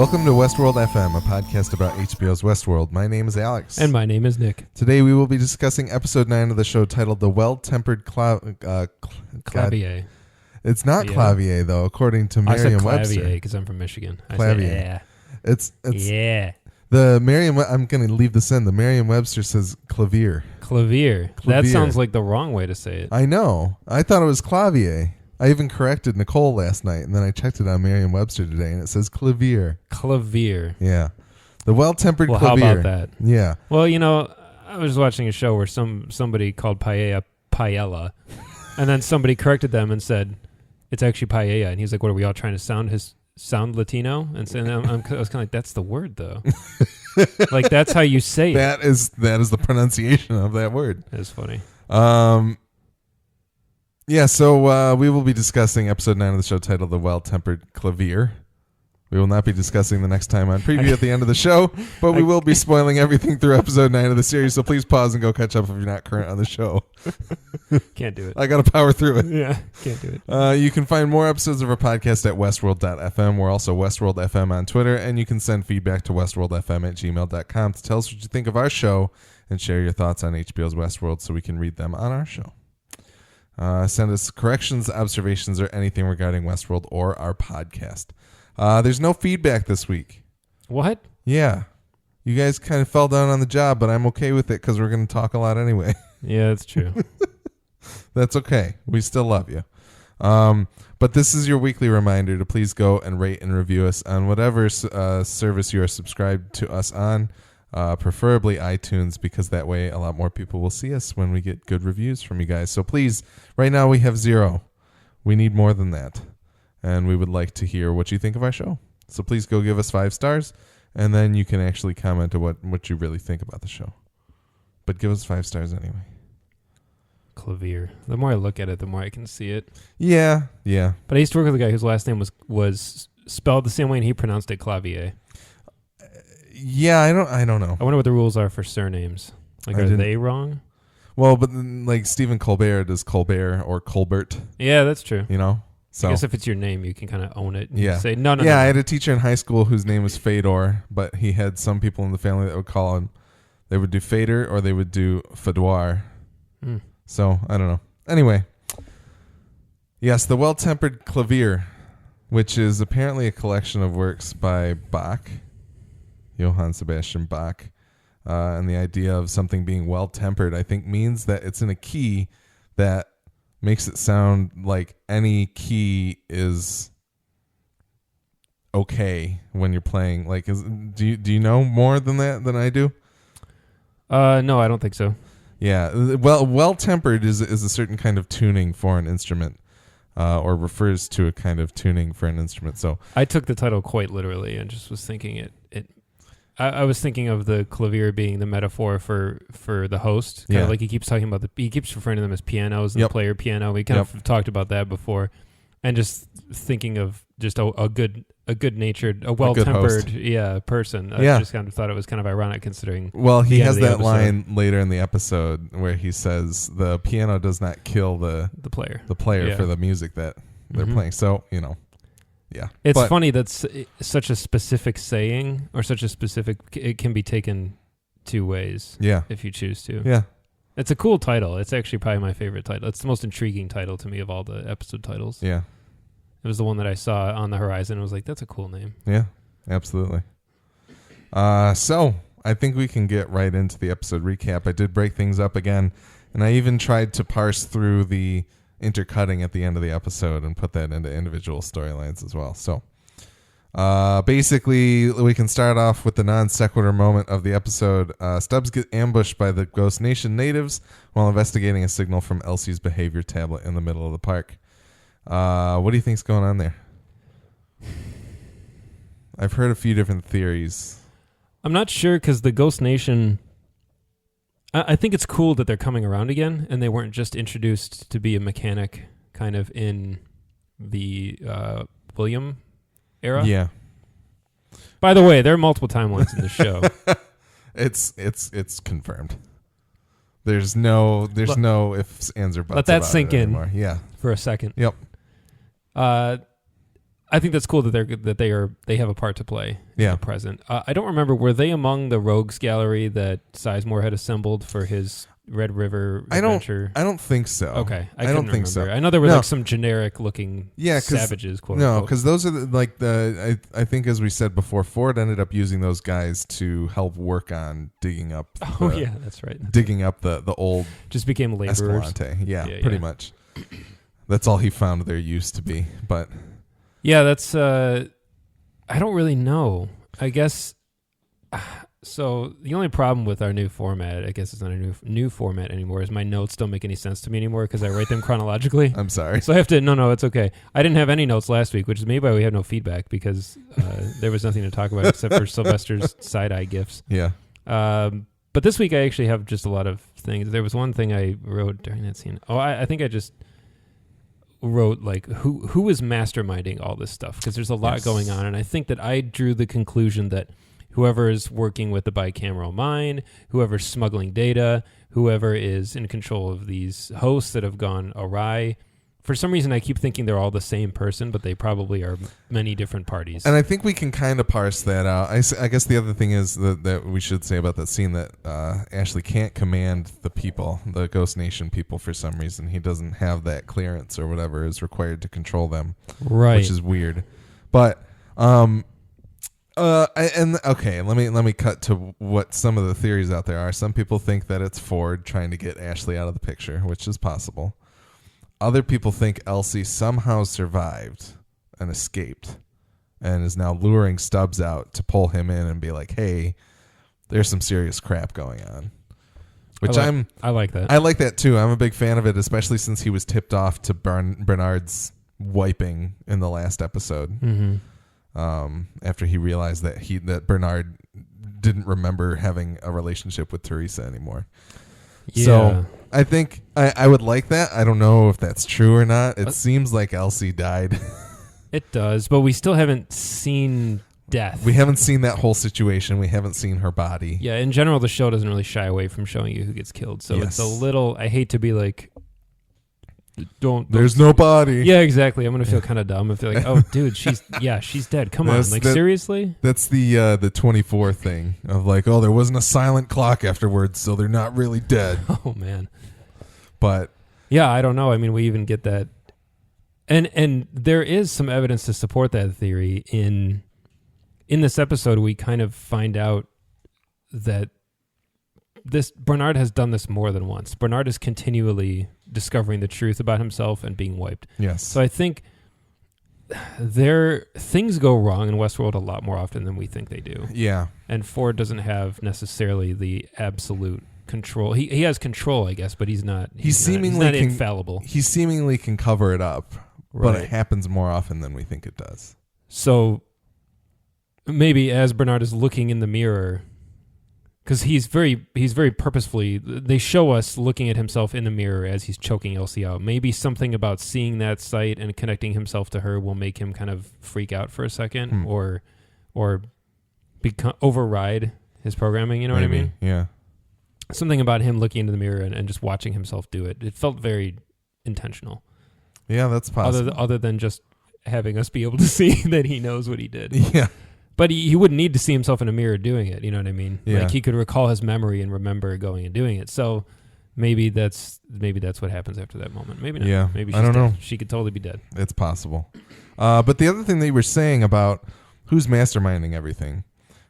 Welcome to Westworld FM, a podcast about HBO's Westworld. My name is Alex. And my name is Nick. Today we will be discussing episode 9 of the show titled The Well-Tempered Clavier. It's not Clavier, though, according to Merriam-Webster. I said Clavier because I'm from Michigan. Clavier. It's yeah. The I'm going to leave this in. The Merriam-Webster says clavier. Clavier. That sounds like the wrong way to say it. I know. I thought it was clavier. I even corrected Nicole last night, and then I checked it on Merriam-Webster today, and it says clavier. Clavier. Yeah. The well-tempered clavier. How about that? Yeah. Well, you know, I was watching a show where somebody called paella, and then somebody corrected them and said, it's actually paella. And he's like, what, are we all trying to sound Latino? And so I was kind of like, that's the word, though. Like, that's how you say it. That is the pronunciation of that word. That's funny. Yeah, so we will be discussing episode 9 of the show titled The Well-Tempered Clavier. We will not be discussing the next time on preview at the end of the show, but we will be spoiling everything through episode 9 of the series, so please pause and go catch up if you're not current on the show. Can't do it. I got to power through it. Yeah, can't do it. You can find more episodes of our podcast at westworld.fm. We're also westworldfm on Twitter, and you can send feedback to westworldfm@gmail.com to tell us what you think of our show and share your thoughts on HBO's Westworld so we can read them on our show. Send us corrections, observations, or anything regarding Westworld or our podcast. There's no feedback this week. What? Yeah. You guys kind of fell down on the job, but I'm okay with it because we're going to talk a lot anyway. Yeah, that's true. That's okay. We still love you. But this is your weekly reminder to please go and rate and review us on whatever service you are subscribed to us on. Preferably iTunes, because that way a lot more people will see us when we get good reviews from you guys. So please, right now we have 0. We need more than that. And we would like to hear what you think of our show. So please go give us 5 stars, and then you can actually comment on what you really think about the show. But give us 5 stars anyway. Clavier. The more I look at it, the more I can see it. Yeah. But I used to work with a guy whose last name was spelled the same way, and he pronounced it Clavier. Yeah, I don't know. I wonder what the rules are for surnames. Like, are they wrong? Well, but like Stephen Colbert does Colbert or Colbert. Yeah, that's true. You know? So I guess if it's your name, you can kind of own it. And yeah. Say, no. Yeah, I had a teacher in high school whose name was Fedor, but he had some people in the family that would call him, they would do Fader or they would do Fedor. So, I don't know. Anyway. Yes, The Well-Tempered Clavier, which is apparently a collection of works by Bach. Johann Sebastian Bach, and the idea of something being well-tempered, I think, means that it's in a key that makes it sound like any key is okay when you're playing. Like, do you know more than that than I do? No, I don't think so. Yeah, well-tempered is a certain kind of tuning for an instrument, or refers to a kind of tuning for an instrument. So I took the title quite literally and just was thinking it. I was thinking of the clavier being the metaphor for the host. Kind of like he keeps talking about he keeps referring to them as pianos and the player piano. We kind of talked about that before, and just thinking of just a good-natured, a well-tempered, person. I just kind of thought it was kind of ironic considering. Well, he has that line later in the episode where he says the piano does not kill the player for the music that they're playing. So yeah, it's funny that's such a specific saying or such a specific. It can be taken 2 ways. Yeah, if you choose to. Yeah, it's a cool title. It's actually probably my favorite title. It's the most intriguing title to me of all the episode titles. Yeah, it was the one that I saw on the horizon. I was like, that's a cool name. Yeah, absolutely. So I think we can get right into the episode recap. I did break things up again, and I even tried to parse through the intercutting at the end of the episode and put that into individual storylines as well. So basically, we can start off with the non sequitur moment of the episode. Stubbs gets ambushed by the Ghost Nation natives while investigating a signal from Elsie's behavior tablet in the middle of the park. What do you think's going on there? I've heard a few different theories. I'm not sure because the Ghost Nation, I think it's cool that they're coming around again and they weren't just introduced to be a mechanic kind of in the William era. Yeah. By the way, there are multiple timelines in the show. It's confirmed. There's no ifs, ands, or buts. Let that sink in anymore. Yeah. for a second. Yep. I think that's cool that they have a part to play in the present. I don't remember, were they among the rogues gallery that Sizemore had assembled for his Red River adventure? I don't think so. Okay, I don't think so. I know there were like some generic looking savages. Quote unquote. Because those are I think as we said before, Ford ended up using those guys to help work on digging up. That's right. Digging up the old. Just became laborers. Escalante. Yeah, pretty much. That's all he found their use to be. But yeah, that's. I don't really know. I guess. So the only problem with our new format, I guess it's not a new format anymore, is my notes don't make any sense to me anymore because I write them chronologically. I'm sorry. So I have to, no, it's okay. I didn't have any notes last week, which is maybe why we have no feedback because there was nothing to talk about except for Sylvester's side-eye gifts. Yeah. But this week I actually have just a lot of things. There was one thing I wrote during that scene. I think I just wrote like who is masterminding all this stuff because there's a lot going on, and I think that I drew the conclusion that whoever is working with the bicameral mind, whoever's smuggling data, whoever is in control of these hosts that have gone awry. For some reason, I keep thinking they're all the same person, but they probably are many different parties. And I think we can kind of parse that out. I guess the other thing is that we should say about that scene that Ashley can't command the people, the Ghost Nation people, for some reason. He doesn't have that clearance or whatever is required to control them, right? Which is weird. But let me cut to what some of the theories out there are. Some people think that it's Ford trying to get Ashley out of the picture, which is possible. Other people think Elsie somehow survived and escaped and is now luring Stubbs out to pull him in and be like, hey, there's some serious crap going on. Which I like that. I like that too. I'm a big fan of it, especially since he was tipped off to Bernard's wiping in the last episode. Mm-hmm. After he realized that Bernard didn't remember having a relationship with Teresa anymore. Yeah. So I think I would like that. I don't know if that's true or not. It seems like Elsie died. It does, but we still haven't seen death. We haven't seen that whole situation. We haven't seen her body. Yeah, in general, the show doesn't really shy away from showing you who gets killed. So it's a little, I hate to be like, there's no body. Yeah, exactly. I'm gonna feel kind of dumb if they're like, "Oh, dude, she's dead." Come on, seriously? That's the 24 thing of like, oh, there wasn't a silent clock afterwards, so they're not really dead. Oh man. But yeah, I don't know. I mean, we even get that, and there is some evidence to support that theory. In this episode, we kind of find out that Bernard has done this more than once. Bernard is continually discovering the truth about himself and being wiped. Yes. So I think things go wrong in Westworld a lot more often than we think they do. Yeah. And Ford doesn't have necessarily the absolute control. He has control, I guess, but he's not infallible. He seemingly can cover it up, right. But it happens more often than we think it does. So maybe as Bernard is looking in the mirror, because he's very purposefully, they show us looking at himself in the mirror as he's choking Elsie out. Maybe something about seeing that sight and connecting himself to her will make him kind of freak out for a second, or override his programming. You know what I mean? Yeah. Something about him looking into the mirror and just watching himself do it. It felt very intentional. Yeah, that's possible. Other than just having us be able to see that he knows what he did. Yeah. But he wouldn't need to see himself in a mirror doing it. You know what I mean? Yeah. Like he could recall his memory and remember going and doing it. So maybe that's what happens after that moment. Maybe not. Yeah. Maybe she's I don't know. She could totally be dead. It's possible. But the other thing that you were saying about who's masterminding everything,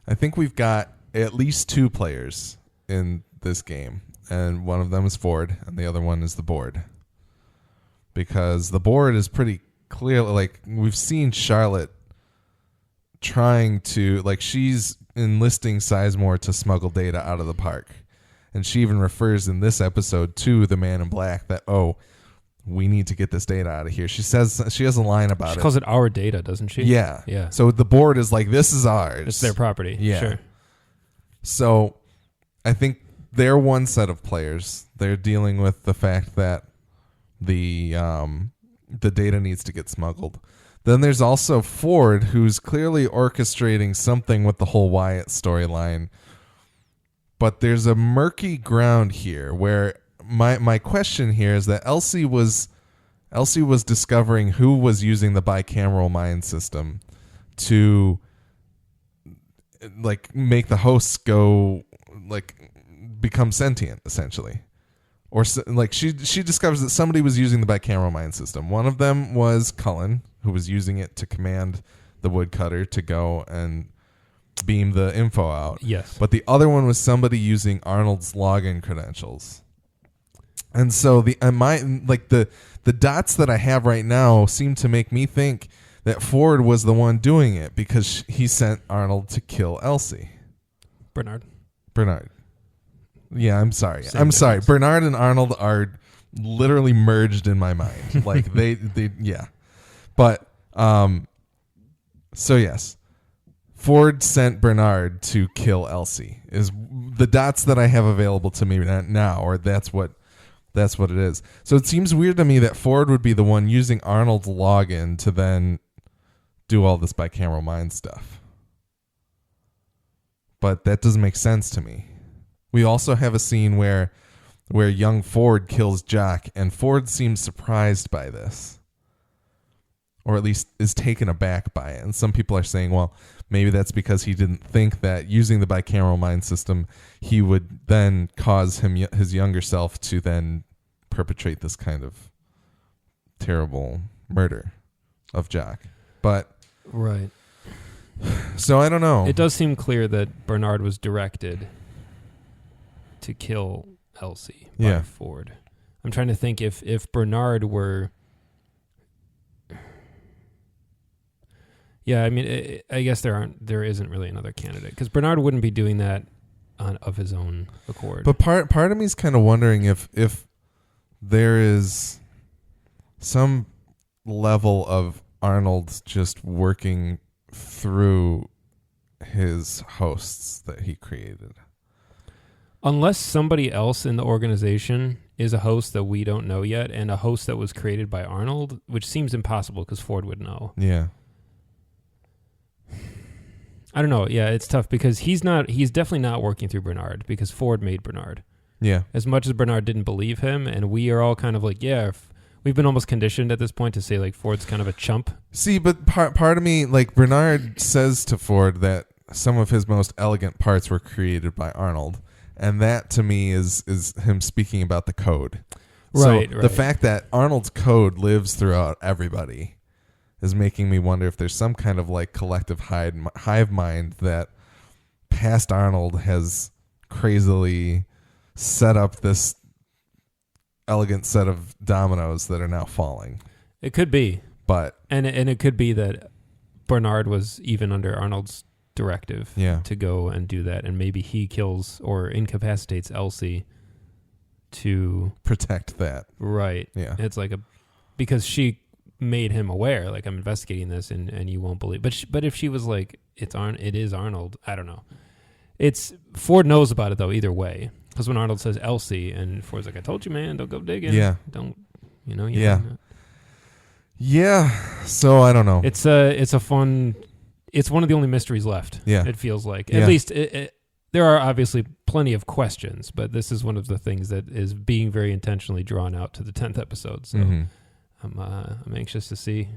I think we've got at least two players in this game, and one of them is Ford, and the other one is the board. Because the board is pretty clear. Like we've seen Charlotte trying to, like, she's enlisting Sizemore to smuggle data out of the park. And she even refers in this episode to the Man in Black that, oh, we need to get this data out of here. She says, she has a line about it. She calls it our data, doesn't she? Yeah. Yeah. So the board is like, this is ours. It's their property. Yeah. Sure. So I think they're one set of players. They're dealing with the fact that the data needs to get smuggled. Then there's also Ford, who's clearly orchestrating something with the whole Wyatt storyline. But there's a murky ground here where my question here is that Elsie was Elsie was discovering who was using the bicameral mind system to like make the hosts go like become sentient, essentially. Or like she discovers that somebody was using the bicameral mind system. One of them was Cullen, who was using it to command the woodcutter to go and beam the info out. Yes. But the other one was somebody using Arnold's login credentials. And so the dots that I have right now seem to make me think that Ford was the one doing it because he sent Arnold to kill Elsie. Bernard. Yeah, I'm sorry. Same difference. Bernard and Arnold are literally merged in my mind. Like they yeah. But so yes. Ford sent Bernard to kill Elsie is the dots that I have available to me now, or that's what it is. So it seems weird to me that Ford would be the one using Arnold's login to then do all this bicameral mind stuff. But that doesn't make sense to me. We also have a scene where young Ford kills Jack, and Ford seems surprised by this. Or at least is taken aback by it. And some people are saying, well, maybe that's because he didn't think that using the bicameral mind system, he would then cause his younger self to then perpetrate this kind of terrible murder of Jack. But right. So I don't know. It does seem clear that Bernard was directed to kill Elsie by Ford. I'm trying to think if Bernard were... Yeah, I mean, I guess there isn't really another candidate because Bernard wouldn't be doing that of his own accord. But part of me is kind of wondering if there is some level of Arnold just working through his hosts that he created. Unless somebody else in the organization is a host that we don't know yet, and a host that was created by Arnold, which seems impossible because Ford would know. Yeah. I don't know. Yeah, it's tough because he's definitely not working through Bernard because Ford made Bernard. Yeah. As much as Bernard didn't believe him, and we are all kind of like, we've been almost conditioned at this point to say like Ford's kind of a chump. See, but part of me, like Bernard says to Ford that some of his most elegant parts were created by Arnold. And that to me is him speaking about the code. Right. So the fact that Arnold's code lives throughout everybody is making me wonder if there's some kind of like collective hive mind that past Arnold has crazily set up this elegant set of dominoes that are now falling. It could be. But and it could be that Bernard was even under Arnold's directive to go and do that, and maybe he kills or incapacitates Elsie to protect that. Right. Yeah. It's like because she made him aware, like, I'm investigating this and you won't believe. But if she was like, it is Arnold, I don't know. Ford knows about it though either way, because when Arnold says Elsie and Ford's like, I told you, man, don't go digging. Yeah. Don't, Yeah. So I don't know. It's one of the only mysteries left. Yeah. It feels like at least there are obviously plenty of questions, but this is one of the things that is being very intentionally drawn out to the 10th episode. So I'm anxious to see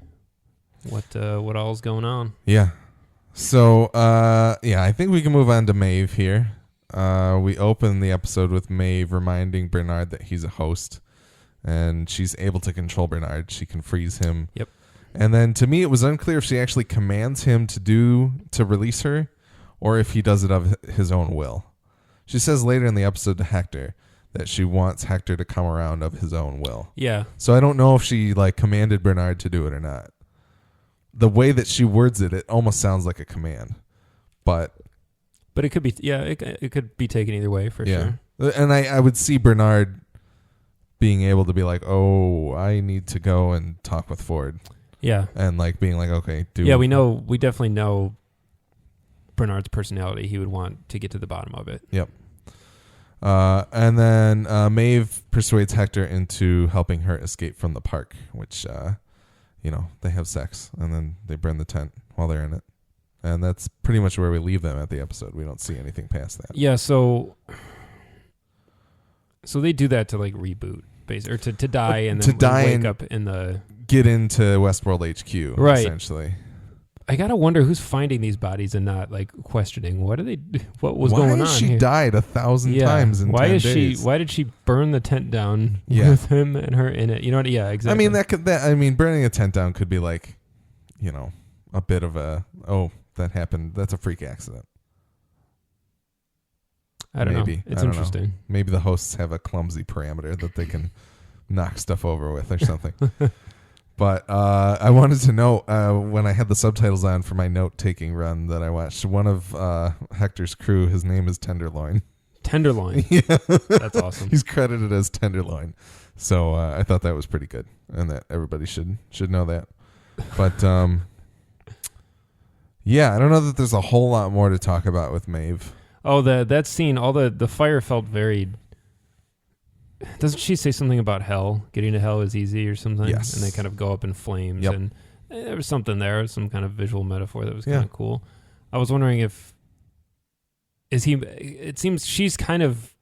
what all's going on. Yeah. So I think we can move on to Maeve here. We open the episode with Maeve reminding Bernard that he's a host, and she's able to control Bernard. She can freeze him. Yep. And then to me, it was unclear if she actually commands him to release her, or if he does it of his own will. She says later in the episode to Hector that she wants Hector to come around of his own will. Yeah. So I don't know if she like commanded Bernard to do it or not. The way that she words it almost sounds like a command. But it could be, it could be taken either way for sure. And I would see Bernard being able to be like, oh, I need to go and talk with Ford. Yeah. And like being like, okay, we definitely know Bernard's personality. He would want to get to the bottom of it. Yep. And then Maeve persuades Hector into helping her escape from the park, which, they have sex and then they burn the tent while they're in it. And that's pretty much where we leave them at the episode. We don't see anything past that. Yeah, so they do that to like reboot or to die and then wake up in the get into Westworld HQ, right? Essentially, I gotta wonder who's finding these bodies and not like questioning what was why going on. Why has she here? died 1,000 times in 10 days? Why did she burn the tent down with him and her in it? You know what? Yeah, exactly. I mean, burning a tent down could be like, a bit of that happened. That's a freak accident. I don't know. It's interesting. Maybe the hosts have a clumsy parameter that they can knock stuff over with or something. But I wanted to know, when I had the subtitles on for my note-taking run that I watched, one of Hector's crew, his name is Tenderloin. Tenderloin? Yeah. That's awesome. He's credited as Tenderloin. So I thought that was pretty good, and that everybody should know that. But, yeah, I don't know that there's a whole lot more to talk about with Maeve. Oh, that scene, all the fire felt very... Doesn't she say something about hell? Getting to hell is easy or something? Yes. And they kind of go up in flames. Yep. And there was something there, some kind of visual metaphor that was kind of cool. I was wondering it seems she's kind of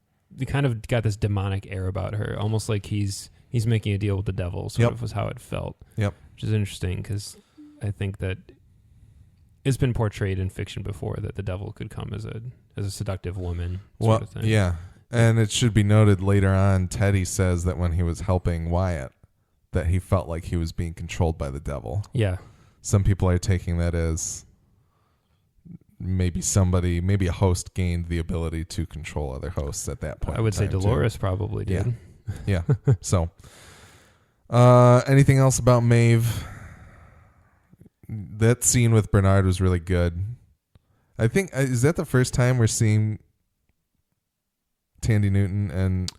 got this demonic air about her, almost like he's making a deal with the devil, sort of was how it felt. Yep. Which is interesting because I think that it's been portrayed in fiction before that the devil could come as a seductive woman sort of thing. Yeah. And it should be noted later on, Teddy says that when he was helping Wyatt, that he felt like he was being controlled by the devil. Yeah. Some people are taking that as maybe a host gained the ability to control other hosts at that point. I would say Dolores probably did. Yeah. So, anything else about Maeve? That scene with Bernard was really good. I think, is that the first time we're seeing Tandy Newton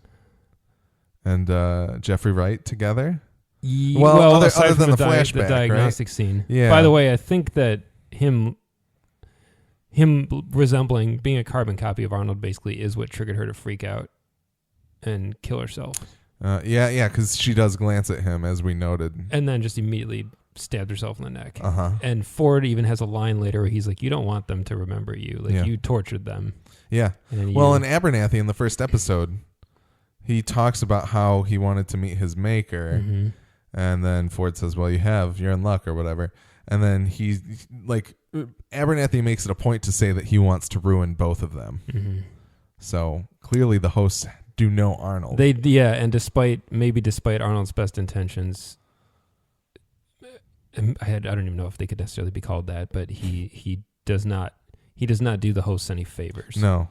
and Jeffrey Wright together? Other than the flashback, the diagnostic right? scene. Yeah. By the way, I think that him resembling being a carbon copy of Arnold basically is what triggered her to freak out and kill herself. Because she does glance at him, as we noted, and then just immediately stabbed herself in the neck. Uh-huh. And Ford even has a line later where he's like, "You don't want them to remember you. Like you tortured them." Yeah. Well, in Abernathy, in the first episode, he talks about how he wanted to meet his maker, and then Ford says, "Well, you're in luck," or whatever. And then Abernathy makes it a point to say that he wants to ruin both of them. Mm-hmm. So clearly, the hosts do know Arnold. And despite Arnold's best intentions, I don't even know if they could necessarily be called that, but he does not do the hosts any favors. No.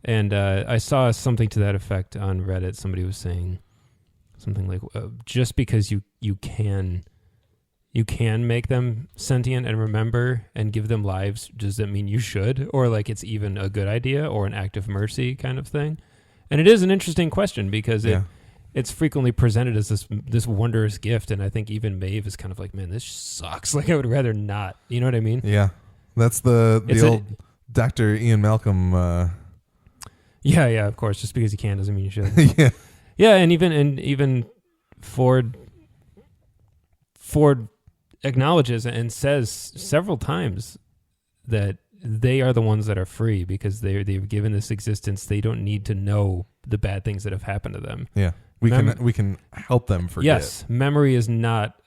And I saw something to that effect on Reddit. Somebody was saying something like, just because you can make them sentient and remember and give them lives, does that mean you should? Or like it's even a good idea or an act of mercy kind of thing? And it is an interesting question because it's frequently presented as this wondrous gift, and I think even Maeve is kind of like, man, this sucks. Like I would rather not. You know what I mean? Yeah. That's the old Dr. Ian Malcolm. Yeah, of course. Just because you can doesn't mean you should. Yeah. Yeah, and even Ford acknowledges and says several times that they are the ones that are free because they've given this existence. They don't need to know the bad things that have happened to them. Yeah. We can help them forget. Yes, memory is not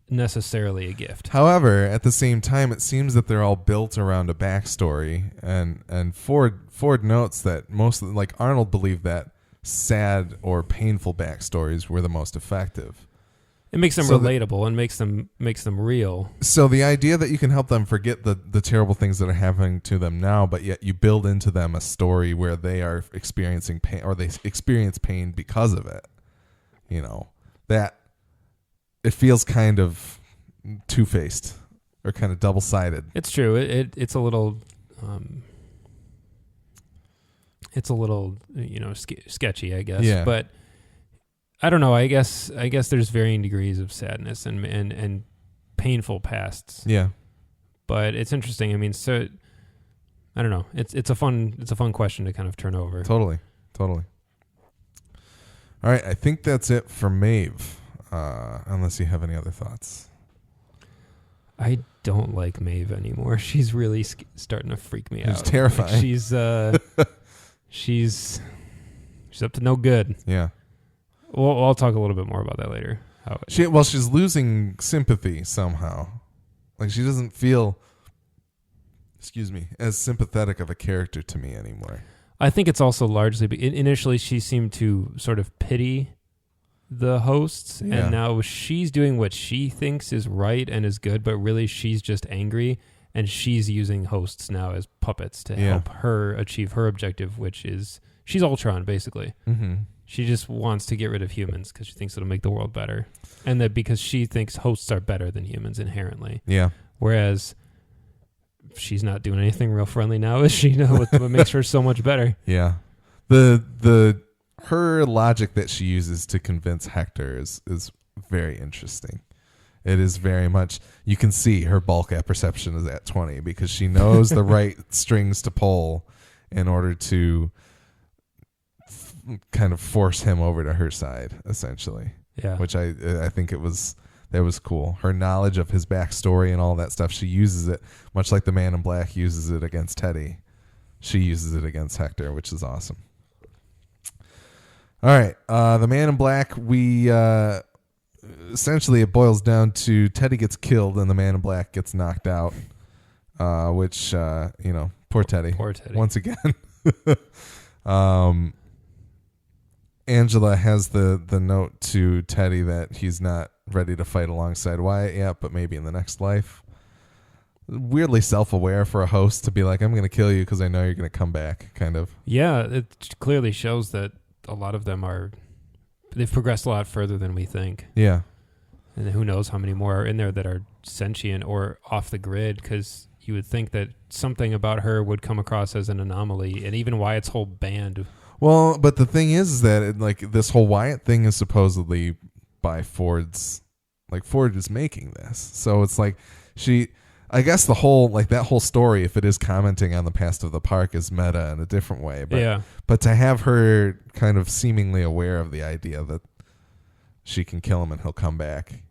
necessarily a gift. However, at the same time, it seems that they're all built around a backstory, and Ford notes that like Arnold believed that sad or painful backstories were the most effective. It makes them relatable and makes them real. So the idea that you can help them forget the terrible things that are happening to them now, but yet you build into them a story where they are experiencing pain, or they experience pain because of it. That it feels kind of two-faced or kind of double-sided. It's true. It's a little sketchy, I guess. Yeah. But I don't know. I guess there's varying degrees of sadness and painful pasts. Yeah. But it's interesting. I mean, so I don't know. It's a fun question to kind of turn over. Totally. All right, I think that's it for Maeve. Unless you have any other thoughts. I don't like Maeve anymore. She's really starting to freak me out. She's terrifying. Like she's up to no good. Yeah. Well, I'll talk a little bit more about that later. She's losing sympathy somehow. Like she doesn't feel, as sympathetic of a character to me anymore. I think it's also largely, initially she seemed to sort of pity the hosts, and now she's doing what she thinks is right and is good, but really she's just angry, and she's using hosts now as puppets to help her achieve her objective, which is she's Ultron, basically. Mm-hmm. She just wants to get rid of humans because she thinks it'll make the world better, and that because she thinks hosts are better than humans inherently. Yeah. Whereas she's not doing anything real friendly now, is she? What makes her so much better? Yeah. Her logic that she uses to convince Hector is very interesting. It is very much, you can see her bulk apperception is at 20 because she knows the right strings to pull in order to kind of force him over to her side, essentially. Yeah. Which I think that was cool. Her knowledge of his backstory and all that stuff, she uses it much like the Man in Black uses it against Teddy. She uses it against Hector, which is awesome. All right. The Man in Black, we essentially it boils down to Teddy gets killed and the Man in Black gets knocked out, which, poor Teddy. Poor Teddy. Once again. Angela has the note to Teddy that he's not ready to fight alongside Wyatt yet, but maybe in the next life. Weirdly self-aware for a host to be like, I'm going to kill you because I know you're going to come back, kind of. Yeah, it clearly shows that a lot of them they've progressed a lot further than we think. Yeah. And who knows how many more are in there that are sentient or off the grid, because you would think that something about her would come across as an anomaly, and even Wyatt's whole band. Well, but the thing is that this whole Wyatt thing is supposedly by Ford's, Ford is making this. So it's like I guess the whole, that whole story, if it is commenting on the past of the park, is meta in a different way. But, but to have her kind of seemingly aware of the idea that she can kill him and he'll come back,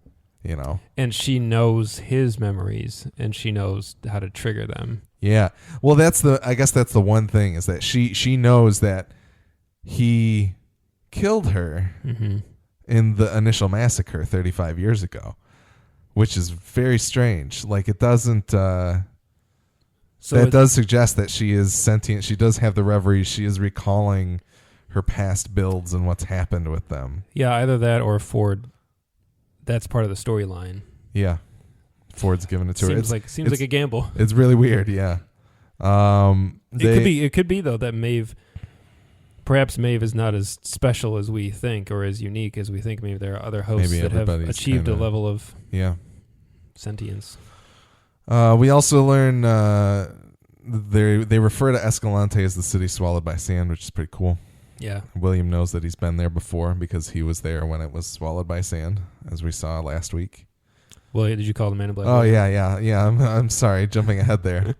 And she knows his memories, and she knows how to trigger them. Yeah. Well, I guess that's the one thing, is that she knows that he killed her in the initial massacre 35 years ago, which is very strange. It doesn't that does suggest that she is sentient. She does have the reveries. She is recalling her past builds and what's happened with them. Yeah, either that or Ford. That's part of the storyline. Yeah. Ford's giving it to her. Seems like a gamble. It's really weird, yeah. It could be though that Perhaps Maeve is not as special as we think, or as unique as we think. Maybe there are other hosts that have achieved a level of sentience. We also learn they refer to Escalante as the city swallowed by sand, which is pretty cool. Yeah. William knows that he's been there before because he was there when it was swallowed by sand, as we saw last week. Well, did you call the Man in Black? Oh, yeah. I'm sorry, jumping ahead there.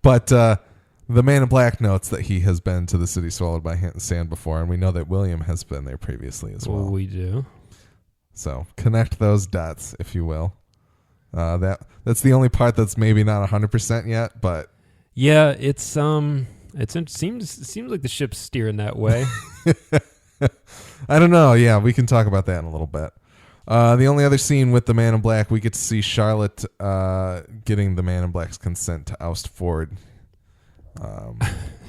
But the Man in Black notes that he has been to the city swallowed by sand before, and we know that William has been there previously as well. We do. So connect those dots, if you will. That's the only part that's maybe not 100% yet, but yeah, it seems like the ship's steering that way. I don't know. Yeah, we can talk about that in a little bit. The only other scene with the Man in Black, we get to see Charlotte getting the Man in Black's consent to oust Ford.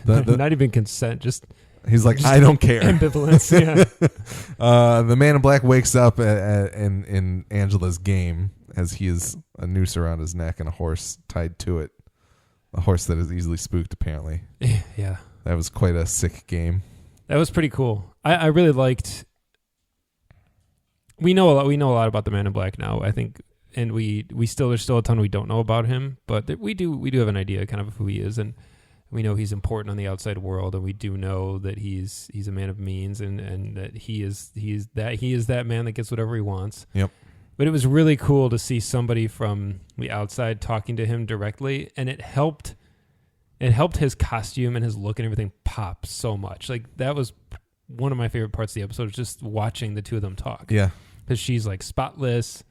Not even consent, just he's like, I don't care. Ambivalence. Yeah. The Man in Black wakes up in Angela's game as he has a noose around his neck and a horse tied to it. A horse that is easily spooked, apparently. Yeah. That was quite a sick game. That was pretty cool. I really liked. We know a lot about the Man in Black now, I think, and there's still a ton we don't know about him, but we do have an idea kind of who he is, and we know he's important on the outside world, and we do know that he's a man of means, and that he is that man that gets whatever he wants. Yep. But it was really cool to see somebody from the outside talking to him directly, and it helped his costume and his look and everything pop so much. That was one of my favorite parts of the episode, just watching the two of them talk. Yeah. Because she's spotless.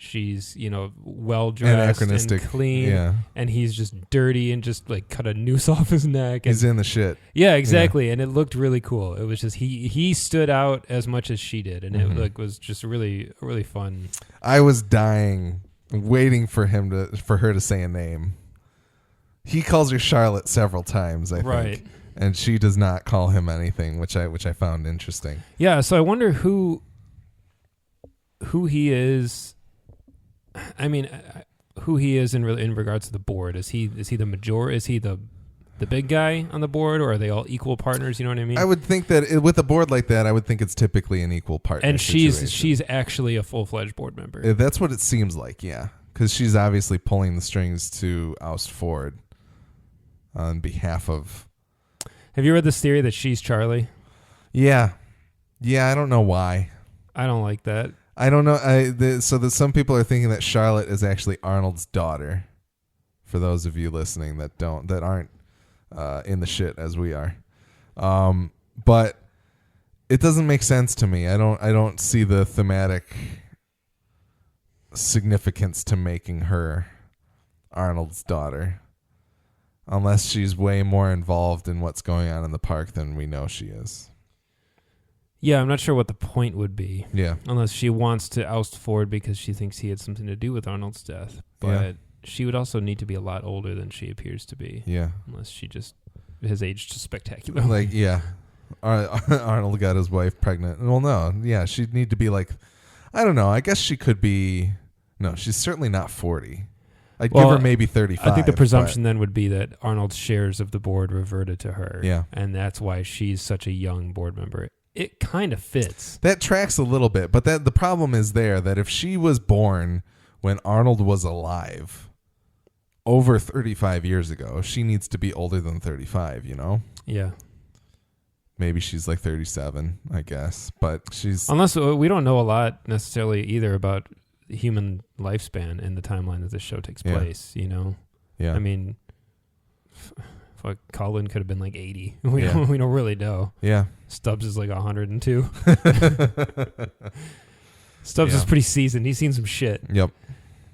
She's, well dressed and clean. Yeah. And he's just dirty and just like cut a noose off his neck. He's in the shit. Yeah, exactly. Yeah. And it looked really cool. It was just he stood out as much as she did, and it was just really, really fun. I was dying, waiting for her to say a name. He calls her Charlotte several times, I think. And she does not call him anything, which I found interesting. Yeah, so I wonder who he is. I mean, who he is in regards to the board. Is he the major? Is he the big guy on the board, or are they all equal partners? You know what I mean? I would think that with a board like that, I would think it's typically an equal partner. And she's actually a full-fledged board member. That's what it seems like, yeah, because she's obviously pulling the strings to oust Ford on behalf of. Have you read this theory that she's Charlie? Yeah. I don't know why. I don't like that. I don't know. So some people are thinking that Charlotte is actually Arnold's daughter. For those of you listening that aren't in the shit as we are, but it doesn't make sense to me. I don't see the thematic significance to making her Arnold's daughter, unless she's way more involved in what's going on in the park than we know she is. Yeah, I'm not sure what the point would be. Yeah. Unless she wants to oust Ford because she thinks he had something to do with Arnold's death. But she would also need to be a lot older than she appears to be. Yeah. Unless she just has aged spectacularly. Like, yeah. Arnold got his wife pregnant. Well, no. Yeah, she'd need to be like, I don't know. I guess she could be. No, she's certainly not 40. I'd give her maybe 35. I think the presumption then would be that Arnold's shares of the board reverted to her. Yeah. And that's why she's such a young board member. It kind of fits. That tracks a little bit, but the problem is that if she was born when Arnold was alive over 35 years ago, she needs to be older than 35, Yeah. Maybe she's like 37, I guess, but she's... Unless we don't know a lot necessarily either about human lifespan in the timeline that this show takes place, Yeah. I mean... Fuck, Colin could have been like 80. We don't really know. Yeah. Stubbs is like 102. Stubbs is pretty seasoned. He's seen some shit. Yep.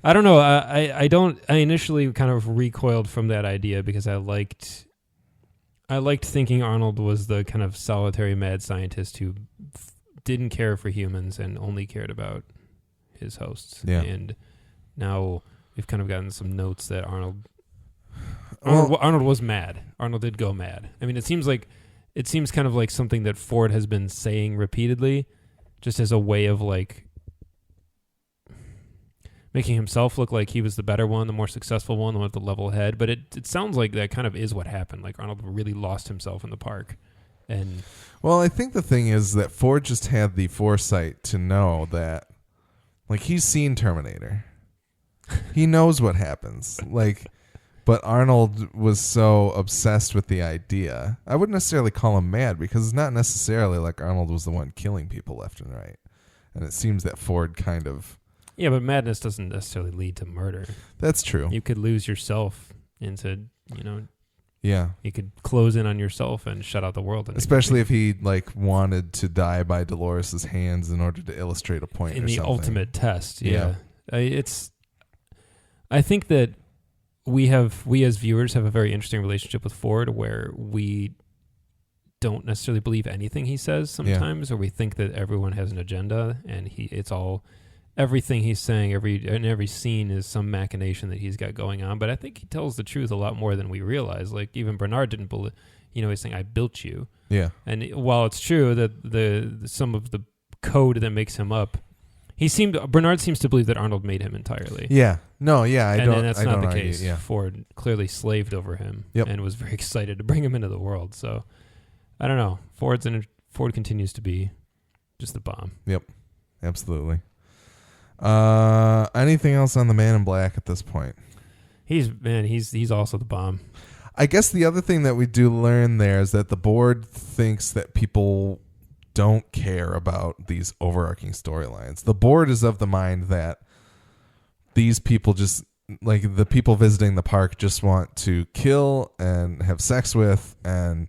I don't know. I initially kind of recoiled from that idea because I liked thinking Arnold was the kind of solitary mad scientist who didn't care for humans and only cared about his hosts. Yeah. And now we've kind of gotten some notes that Arnold was mad. Arnold did go mad. I mean, it seems kind of like something that Ford has been saying repeatedly, just as a way of like making himself look like he was the better one, the more successful one, the one with the level head. But it sounds like that kind of is what happened. Like Arnold really lost himself in the park. And well, I think the thing is that Ford just had the foresight to know that, like, he's seen Terminator. He knows what happens. Like. But Arnold was so obsessed with the idea. I wouldn't necessarily call him mad because it's not necessarily like Arnold was the one killing people left and right. And it seems that Ford kind of... Yeah, but madness doesn't necessarily lead to murder. That's true. You could lose yourself into, Yeah. You could close in on yourself and shut out the world. Especially if he wanted to die by Dolores's hands in order to illustrate a point in or the something. ultimate test. Yeah. I think that we as viewers have a very interesting relationship with Ford where we don't necessarily believe anything he says sometimes, or we think that everyone has an agenda and everything he's saying in every scene is some machination that he's got going on. But I think he tells the truth a lot more than we realize. Like even Bernard didn't believe, he's saying, I built you. Yeah. And while it's true that some of the code that makes him up, Bernard seems to believe that Arnold made him entirely. Yeah. No, yeah, and that's not the case. Yeah. Ford clearly slaved over him and was very excited to bring him into the world. So, I don't know. Ford continues to be just the bomb. Yep. Absolutely. Anything else on the Man in Black at this point? He's also the bomb. I guess the other thing that we do learn there is that the board thinks that people don't care about these overarching storylines. The board is of the mind that these people just, like the people visiting the park, just want to kill and have sex with and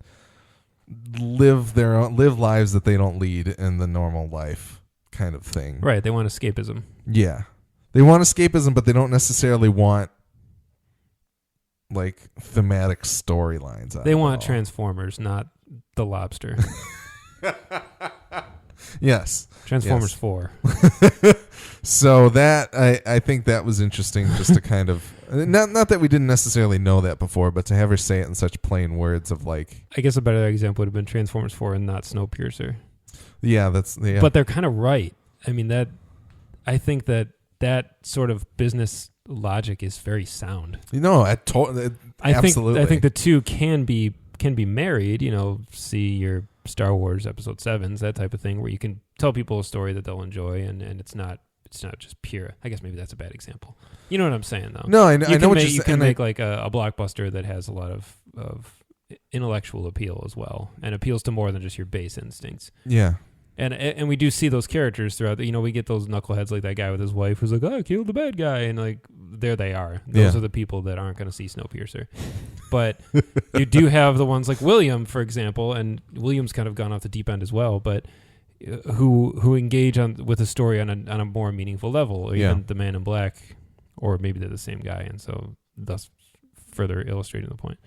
live lives that they don't lead in the normal life kind of thing. Right. They want escapism. Yeah. They want escapism, but they don't necessarily want like thematic storylines. They want Transformers, not The Lobster. Yes. Transformers 4. So that I think that was interesting, just to kind of not that we didn't necessarily know that before, but to have her say it in such plain words of like. I guess a better example would have been Transformers 4 and not Snowpiercer. Yeah, But they're kind of right. I mean I think that sort of business logic is very sound. Absolutely. I think the two can be married. See your Star Wars Episode 7s, that type of thing, where you can tell people a story that they'll enjoy, and it's not just pure. I guess maybe that's a bad example. You know what I'm saying, though. No, I know what you're saying. You can make like a blockbuster that has a lot of intellectual appeal as well, and appeals to more than just your base instincts. Yeah. And we do see those characters throughout. We get those knuckleheads like that guy with his wife who's like, "Oh, I killed the bad guy," and like there they are. Those are the people that aren't going to see Snowpiercer. But you do have the ones like William, for example, and William's kind of gone off the deep end as well. But who engage with a story on a more meaningful level, or even the Man in Black, or maybe they're the same guy, and so thus further illustrating the point.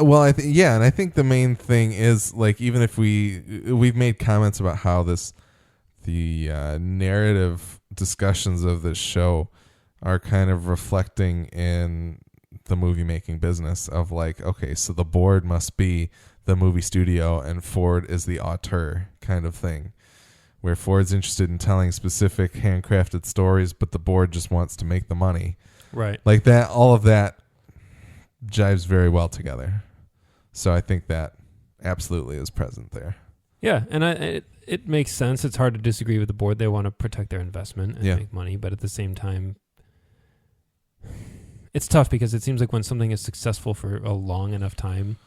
Well, and I think the main thing is like, even if we've made comments about how the narrative discussions of this show are kind of reflecting in the movie making business of like, okay, so the board must be the movie studio and Ford is the auteur kind of thing, where Ford's interested in telling specific handcrafted stories, but the board just wants to make the money. Right. Like that, all of that jives very well together. So I think that absolutely is present there. Yeah, and it makes sense. It's hard to disagree with the board. They want to protect their investment and make money, but at the same time, it's tough because it seems like when something is successful for a long enough time,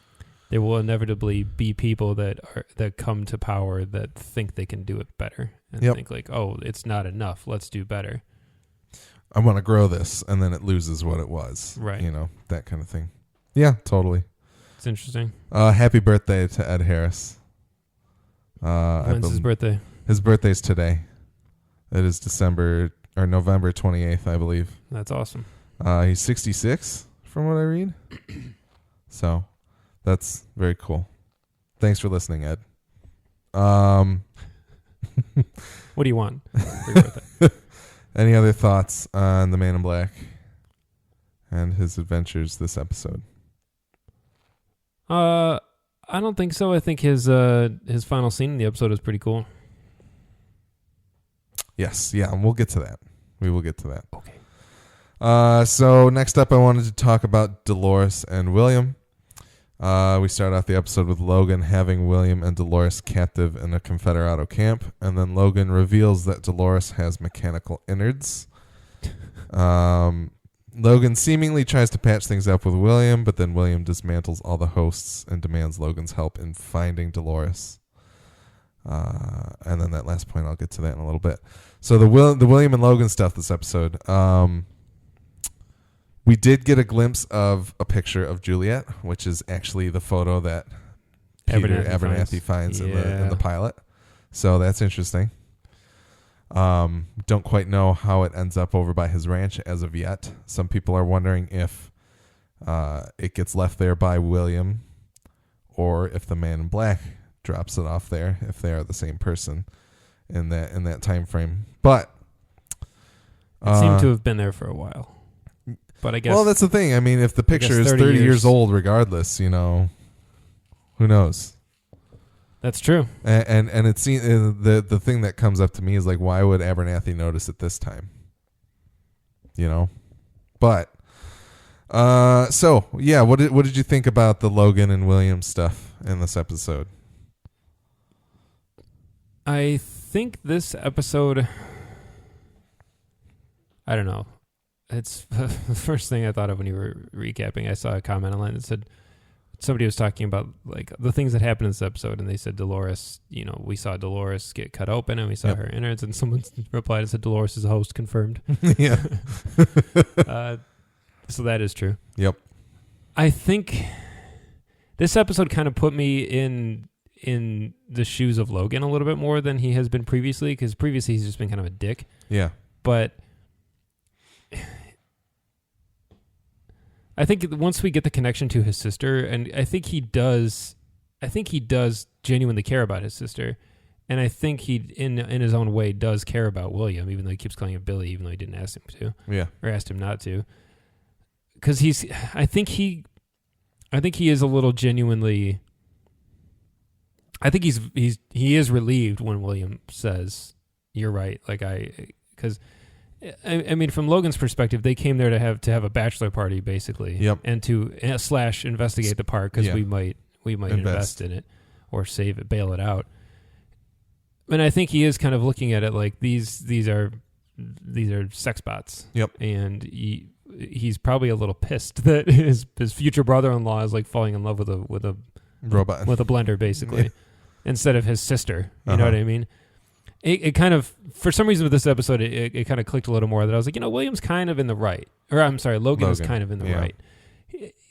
there will inevitably be people that come to power that think they can do it better and think like, oh, it's not enough. Let's do better. I want to grow this, and then it loses what it was. Right. That kind of thing. Yeah, totally. It's interesting. Happy birthday to Ed Harris. When's his birthday? His birthday's today. It is November 28th, I believe. That's awesome. He's 66, from what I read. So, that's very cool. Thanks for listening, Ed. What do you want for your birthday? Any other thoughts on the Man in Black and his adventures this episode? I don't think so. I think his final scene in the episode is pretty cool. Yes, yeah, and we'll get to that. We will get to that. Okay. So next up, I wanted to talk about Dolores and William. We start off the episode with Logan having William and Dolores captive in a Confederado camp, and then Logan reveals that Dolores has mechanical innards. Logan seemingly tries to patch things up with William, but then William dismantles all the hosts and demands Logan's help in finding Dolores. And then that last point, I'll get to that in a little bit. So the William and Logan stuff this episode. We did get a glimpse of a picture of Juliet, which is actually the photo that Peter Abernathy finds in the pilot. So that's interesting. Don't quite know how it ends up over by his ranch as of yet. Some people are wondering if it gets left there by William, or if the Man in Black drops it off there, if they are the same person in that time frame. But it seemed to have been there for a while. But I guess, well, that's the thing. I mean, if the picture is 30 years old, regardless, who knows? That's true. And it seems the thing that comes up to me is like, why would Abernathy notice it this time? But so yeah, what did you think about the Logan and William stuff in this episode? I think this episode, I don't know. It's the first thing I thought of when you were recapping. I saw a comment online that said, somebody was talking about like the things that happened in this episode, and they said Dolores, we saw Dolores get cut open and we saw her innards, and someone replied and said Dolores is a host confirmed. Yeah. So that is true. Yep. I think this episode kind of put me in the shoes of Logan a little bit more than he has been previously, because previously he's just been kind of a dick. Yeah. But I think once we get the connection to his sister, and I think he does genuinely care about his sister. And I think he, in his own way, does care about William, even though he keeps calling him Billy, even though he didn't ask him to. Yeah. Or asked him not to. Because I think he is a little genuinely, I think he is relieved when William says, "You're right." Because I mean, from Logan's perspective, they came there to have a bachelor party, basically. Yep. And to / investigate the park, because we might invest in it or save it, bail it out. And I think he is kind of looking at it like these are sex bots. Yep. And he's probably a little pissed that his future brother-in-law is like falling in love with a robot, with a blender, basically, instead of his sister. You know what I mean? It kind of, for some reason with this episode, it kind of clicked a little more that I was like, William's kind of in the right. Or I'm sorry, Logan is kind of in the right.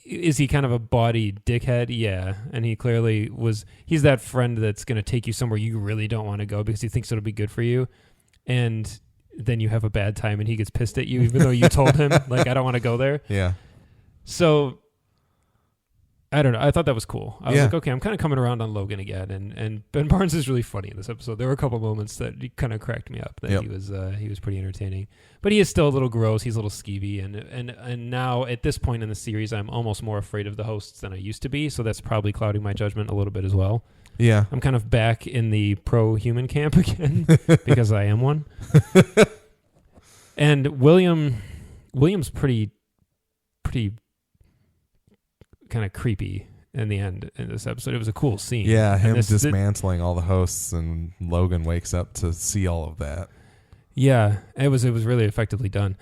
Is he kind of a bawdy dickhead? Yeah. And he clearly was. He's that friend that's going to take you somewhere you really don't want to go because he thinks it'll be good for you. And then you have a bad time and he gets pissed at you even though you told him, like, I don't want to go there. Yeah. So, I don't know. I thought that was cool. I was like, okay, I'm kind of coming around on Logan again. And Ben Barnes is really funny in this episode. There were a couple moments that kind of cracked me up. That he was pretty entertaining. But he is still a little gross. He's a little skeevy. And now, at this point in the series, I'm almost more afraid of the hosts than I used to be. So that's probably clouding my judgment a little bit as well. Yeah. I'm kind of back in the pro-human camp again because I am one. And William's pretty kind of creepy in the end in this episode. It was a cool scene. Yeah, him dismantling all the hosts, and Logan wakes up to see all of that. Yeah, it was really effectively done.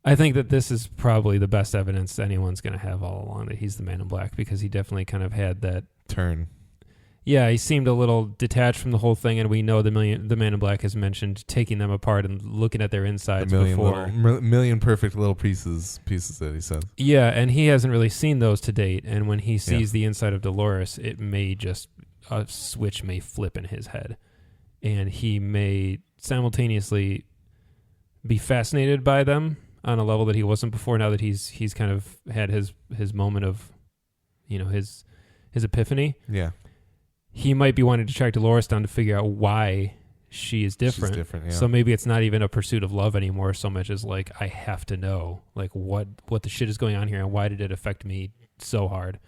I think that this is probably the best evidence anyone's going to have all along that he's the Man in Black, because he definitely kind of had that turn. Yeah, he seemed a little detached from the whole thing, and we know the Man in Black has mentioned taking them apart and looking at their insides before. Million perfect little pieces that he said. Yeah, and he hasn't really seen those to date, and when he sees the inside of Dolores, it may just, a switch may flip in his head, and he may simultaneously be fascinated by them on a level that he wasn't before, now that he's kind of had his moment of, his epiphany. Yeah. He might be wanting to track Dolores down to figure out why she is different. She's different, yeah. So maybe it's not even a pursuit of love anymore so much as like, I have to know like what the shit is going on here and why did it affect me so hard.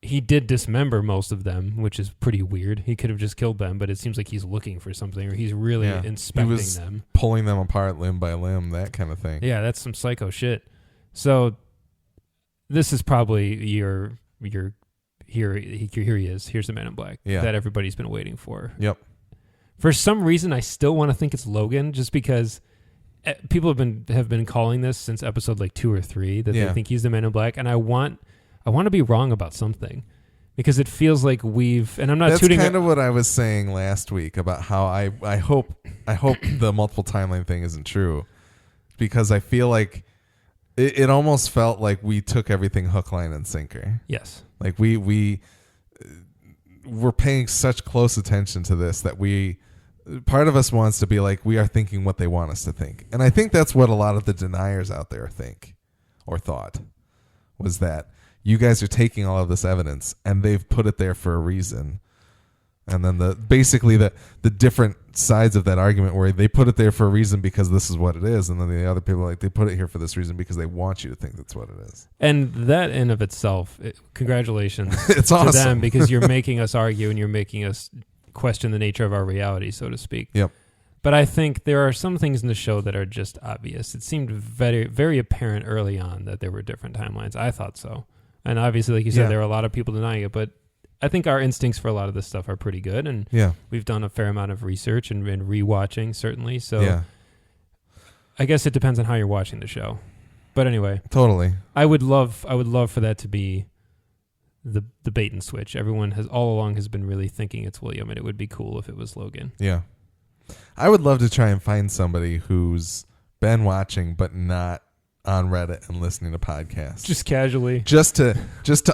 He did dismember most of them, which is pretty weird. He could have just killed them, but it seems like he's looking for something, or he's really inspecting them. Pulling them apart limb by limb, that kind of thing. Yeah, that's some psycho shit. So this is probably your here he is. Here's the Man in Black that everybody's been waiting for. Yep. For some reason, I still want to think it's Logan, just because people have been calling this since episode like 2 or 3 that they think he's the Man in Black, and I want to be wrong about something, because it feels like and I'm not. That's kind of what I was saying last week about how I hope the multiple timeline thing isn't true, because I feel like it almost felt like we took everything hook, line, and sinker. Yes. Like we're paying such close attention to this that part of us wants to be like, we are thinking what they want us to think. And I think that's what a lot of the deniers out there think or thought, was that you guys are taking all of this evidence and they've put it there for a reason. And then the different sides of that argument where they put it there for a reason because this is what it is, and then the other people are like, they put it here for this reason because they want you to think that's what it is. And that in of itself, congratulations it's to awesome. them, because you're making us argue and you're making us question the nature of our reality, so to speak. Yep. But I think there are some things in the show that are just obvious. It seemed very, very apparent early on that there were different timelines. I thought so. And obviously, like you said, there are a lot of people denying it, but I think our instincts for a lot of this stuff are pretty good, and we've done a fair amount of research and rewatching, certainly. So I guess it depends on how you're watching the show. But anyway, totally. I would love for that to be the bait and switch. Everyone has all along has been really thinking it's William, and it would be cool if it was Logan. Yeah, I would love to try and find somebody who's been watching but not on Reddit and listening to podcasts. Just casually. Just to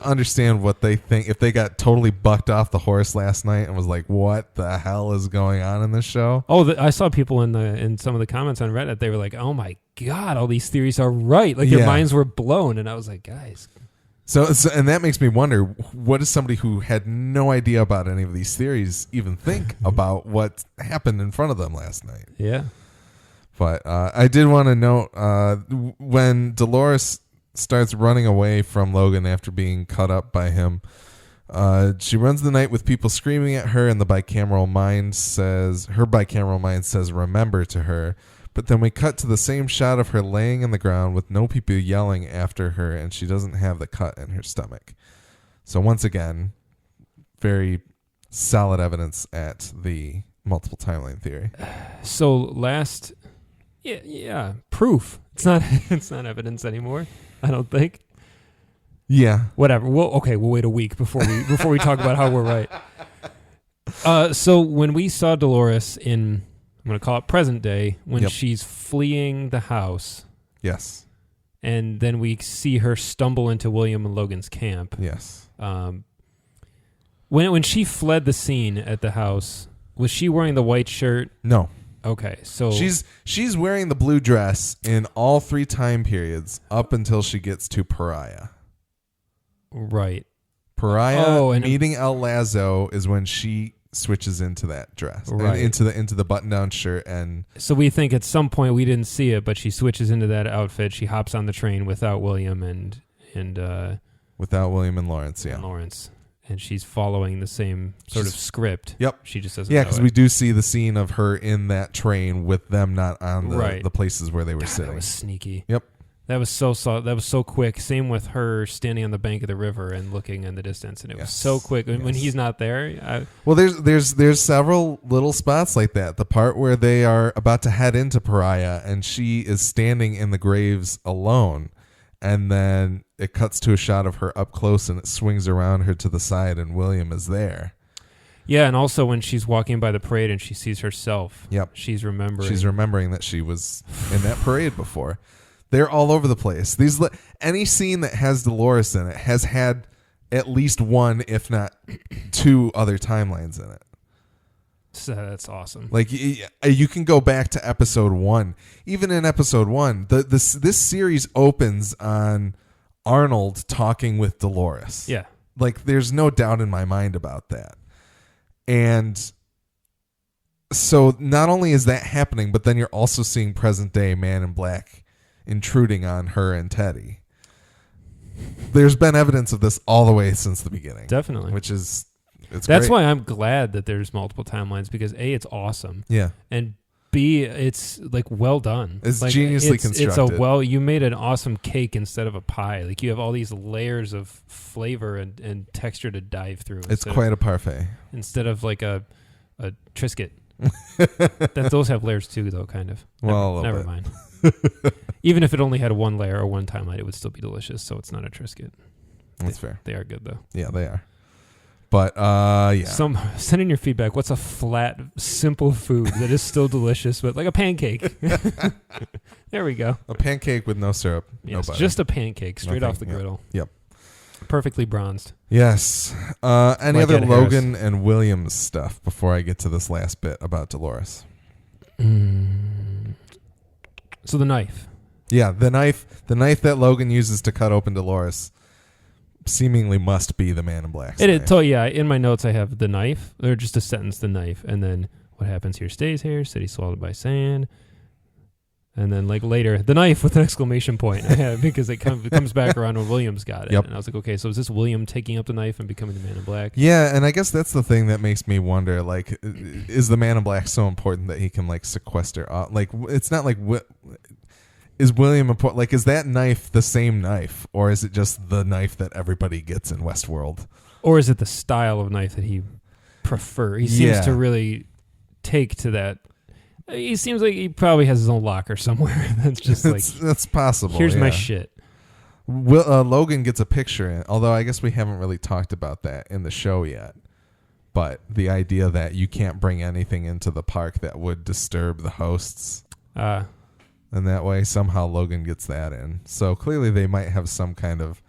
understand what they think. If they got totally bucked off the horse last night and was like, what the hell is going on in this show? Oh, I saw people in some of the comments on Reddit. They were like, oh my God, all these theories are right. Like their minds were blown. And I was like, guys. So, and that makes me wonder, what does somebody who had no idea about any of these theories even think about what happened in front of them last night? Yeah. But I did want to note, when Dolores starts running away from Logan after being cut up by him, she runs the night with people screaming at her, and her bicameral mind says, remember to her. But then we cut to the same shot of her laying on the ground with no people yelling after her, and she doesn't have the cut in her stomach. So once again, very solid evidence at the multiple timeline theory. So yeah, proof. It's not evidence anymore, I don't think. Yeah. Whatever. We'll wait a week before we talk about how we're right. So when we saw Dolores in, I'm going to call it present day, when she's fleeing the house. Yes. And then we see her stumble into William and Logan's camp. Yes. When she fled the scene at the house, was she wearing the white shirt? No. Okay, so she's wearing the blue dress in all 3 time periods up until she gets to Pariah. Right. Pariah meeting El Lazo is when she switches into that dress, right? And into the button-down shirt, and so we think at some point we didn't see it, but she switches into that outfit. She hops on the train without William and without William and Lawrence, yeah. Lawrence. And she's following the same sort of script. Yep. She just doesn't. Yeah, because we do see the scene of her in that train with them not on the places where they were sitting. That was sneaky. Yep. That was so quick. Same with her standing on the bank of the river and looking in the distance, and it was so quick. When he's not there, there's several little spots like that. The part where they are about to head into Pariah, and she is standing in the graves alone. And then it cuts to a shot of her up close, and it swings around her to the side, and William is there. Yeah, and also when she's walking by the parade and she sees herself, she's remembering. She's remembering that she was in that parade before. They're all over the place. Any scene that has Dolores in it has had at least one, if not 2 other timelines in it. So that's awesome. Like you can go back to episode 1. Even in episode 1, this series opens on Arnold talking with Dolores. Yeah. Like there's no doubt in my mind about that. And so not only is that happening, but then you're also seeing present day Man in Black intruding on her and Teddy. There's been evidence of this all the way since the beginning. Definitely. Which is That's great. why I'm glad that there's multiple timelines, because A, it's awesome. Yeah. And B, it's like well done. It's like, geniusly constructed. You made an awesome cake instead of a pie. Like you have all these layers of flavor and texture to dive through. It's quite a parfait. Instead of like a Triscuit. Those have layers too, though, kind of. Never mind. Even if it only had 1 layer or 1 timeline, it would still be delicious. So it's not a Triscuit. That's fair. They are good though. Yeah, they are. But yeah. Send in your feedback. What's a flat, simple food that is still delicious, but like a pancake? There we go. A pancake with no syrup, no butter. Just a pancake straight off the griddle. Yep. Perfectly bronzed. Yes. Any other Logan and Williams stuff before I get to this last bit about Dolores? So the knife. Yeah, the knife that Logan uses to cut open Dolores seemingly must be the Man in Black's knife. In my notes I have the knife, or just a sentence, the knife, and then what happens here stays here, city swallowed by sand. And then like later, the knife with an exclamation point, because it comes back around when Williams got it. Yep. And I was like, okay, so is this William taking up the knife and becoming the Man in Black? Yeah, and I guess that's the thing that makes me wonder, like, is the Man in Black so important that he can like sequester? Like, it's not like is William important? Like, is that knife the same knife, or is it just the knife that everybody gets in Westworld? Or is it the style of knife that he prefers? He seems to really take to that. He seems like he probably has his own locker somewhere. That's just like that's possible. Here's my shit. Logan gets a picture in, although I guess we haven't really talked about that in the show yet. But the idea that you can't bring anything into the park that would disturb the hosts. And that way, somehow Logan gets that in. So clearly, they might have some kind of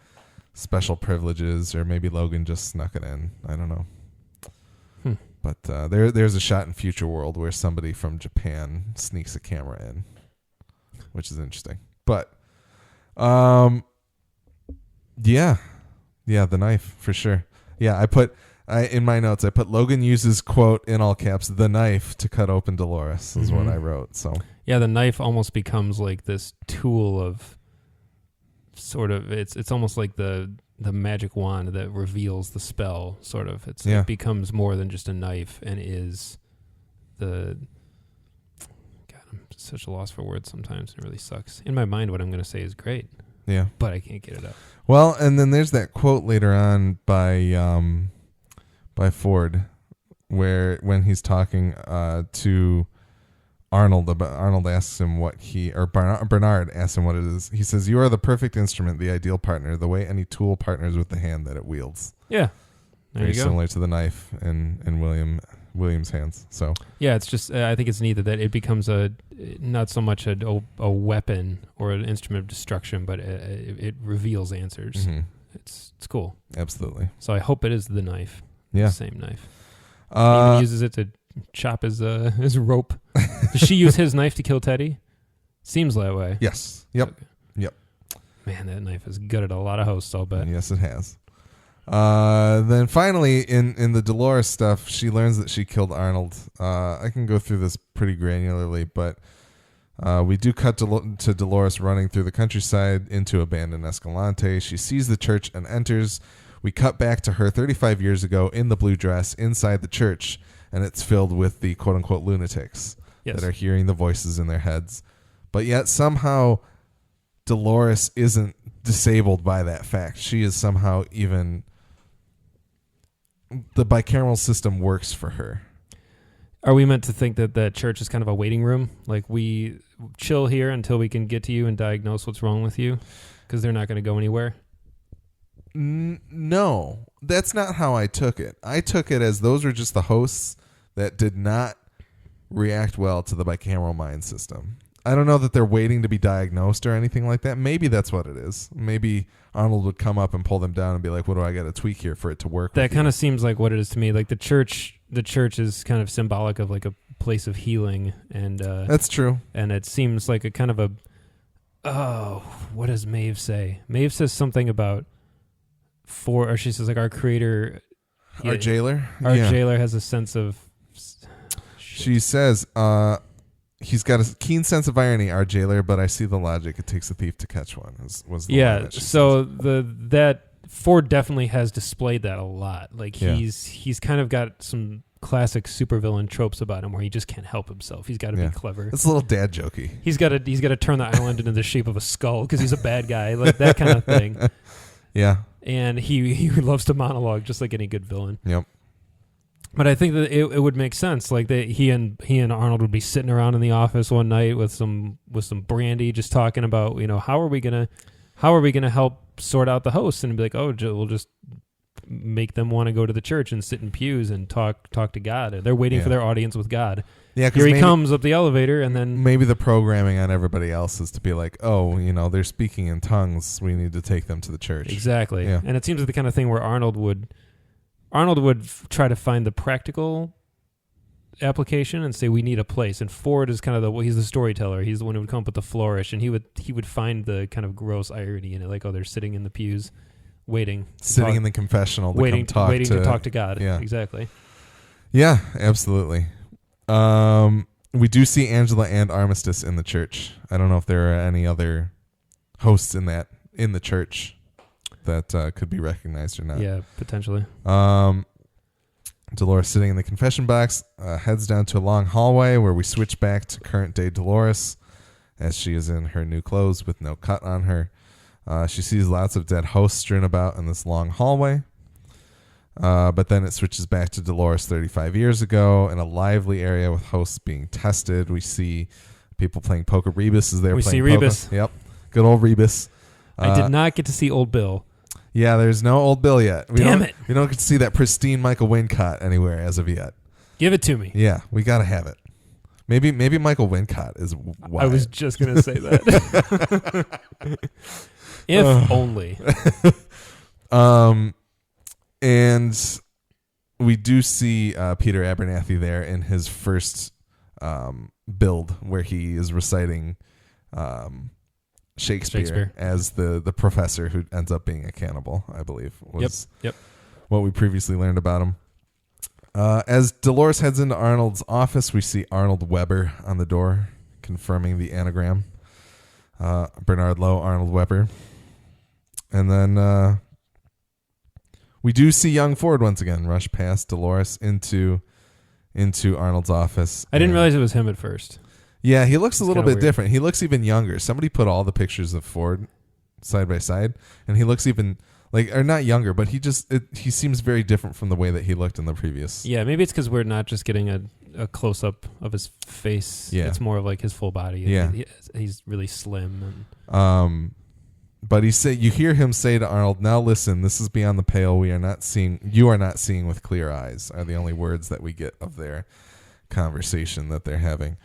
special privileges, or maybe Logan just snuck it in. I don't know. But there's a shot in Future World where somebody from Japan sneaks a camera in, which is interesting. But, yeah, the knife for sure. Yeah, in my notes I put Logan uses, quote, in all caps, the knife to cut open Dolores is what I wrote. So yeah, the knife almost becomes like this tool of sort of it's almost like the magic wand that reveals the spell, sort of. It becomes more than just a knife and is the... God, I'm such a loss for words sometimes. It really sucks. In my mind, what I'm going to say is great. Yeah. But I can't get it out. Well, and then there's that quote later on by Ford where when he's talking to Arnold asks him Bernard asks him what it is. He says, "You are the perfect instrument, the ideal partner, the way any tool partners with the hand that it wields." Yeah. Very similar to the knife in William's hands. So yeah, it's just I think it's neat that it becomes not so much a weapon or an instrument of destruction, but it reveals answers. Mm-hmm. It's cool. Absolutely. So I hope it is the knife. Yeah. The same knife. He even uses it to chop his rope. Does she use his knife to kill Teddy? Seems that way. Yes. Yep. Okay. Yep. Man, that knife has gutted a lot of hosts, I'll bet. Yes, it has. Then finally, in the Dolores stuff, she learns that she killed Arnold. I can go through this pretty granularly, but we do cut to Dolores running through the countryside into abandoned Escalante. She sees the church and enters. We cut back to her 35 years ago in the blue dress inside the church, and it's filled with the quote-unquote lunatics that are hearing the voices in their heads. But yet somehow Dolores isn't disabled by that fact. She is somehow even... The bicameral system works for her. Are we meant to think that that church is kind of a waiting room? Like we chill here until we can get to you and diagnose what's wrong with you? Because they're not going to go anywhere? No, that's not how I took it. I took it as those were just the hosts that did not react well to the bicameral mind system. I don't know that they're waiting to be diagnosed or anything like that. Maybe that's what it is. Maybe Arnold would come up and pull them down and be like, what do I got to tweak here for it to work? That kind of seems like what it is to me. Like the church is kind of symbolic of like a place of healing. And that's true. And it seems like a kind of what does Maeve say? Maeve says something about she says like our creator. Our jailer? Our jailer has a sense of... She says... He's got a keen sense of irony, our jailer, but I see the logic. It takes a thief to catch one. Was the line that she says. That Ford definitely has displayed that a lot. Like he's kind of got some classic supervillain tropes about him where he just can't help himself. He's got to be clever. It's a little dad jokey. He's got to turn the island into the shape of a skull because he's a bad guy, like that kind of thing. Yeah, and he loves to monologue just like any good villain. Yep. But I think that it would make sense. Like that he and Arnold would be sitting around in the office one night with some brandy, just talking about, how are we gonna help sort out the hosts, and be like, we'll just make them want to go to the church and sit in pews and talk to God. They're waiting for their audience with God. Yeah, here he comes up the elevator, and then maybe the programming on everybody else is to be like, they're speaking in tongues. We need to take them to the church. Exactly. Yeah. And it seems like the kind of thing where Arnold would try to find the practical application and say we need a place, and Ford is kind of he's the storyteller. He's the one who would come up with the flourish, and he would find the kind of gross irony in it, like they're sitting in the pews, in the confessional, waiting to talk to God. Yeah, exactly. Yeah, absolutely. We do see Angela and Armistice in the church. I don't know if there are any other hosts in the church that could be recognized or not. Yeah, potentially. Dolores sitting in the confession box, heads down to a long hallway where we switch back to current day Dolores as she is in her new clothes with no cut on her. She sees lots of dead hosts strewn about in this long hallway. But then it switches back to Dolores 35 years ago in a lively area with hosts being tested. We see people playing poker. Rebus is there playing poker. We see Rebus. Yep. Good old Rebus. I did not get to see Old Bill. Yeah, there's no Old Bill yet. Damn it. We don't get to see that pristine Michael Wincott anywhere as of yet. Give it to me. Yeah, we got to have it. Maybe Michael Wincott is Wyatt. I was just gonna say that. If only. And we do see Peter Abernathy there in his first build where he is reciting Shakespeare as the professor who ends up being a cannibal, I believe, was what we previously learned about him. As Dolores heads into Arnold's office, we see Arnold Weber on the door, confirming the anagram. Bernard Lowe, Arnold Weber. And then we do see young Ford once again rush past Dolores into Arnold's office. I didn't realize it was him at first. Yeah, he looks a little bit different. He looks even younger. Somebody put all the pictures of Ford side by side, and he looks even or not younger, but he seems very different from the way that he looked in the previous. Yeah, maybe it's because we're not just getting a close up of his face. Yeah, it's more of like his full body. Yeah, he's really slim. And but you hear him say to Arnold, "Now listen, this is beyond the pale. You are not seeing with clear eyes," are the only words that we get of their conversation that they're having.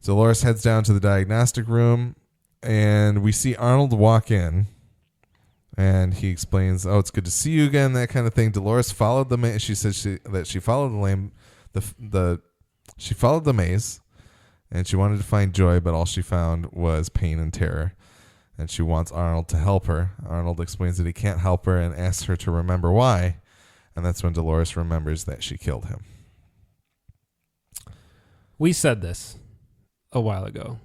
Dolores heads down to the diagnostic room, and we see Arnold walk in, and he explains, "Oh, it's good to see you again," that kind of thing. Dolores followed the maze. She said she followed she followed the maze, and she wanted to find joy, but all she found was pain and terror. And she wants Arnold to help her. Arnold explains that he can't help her and asks her to remember why. And that's when Dolores remembers that she killed him. We said this a while ago.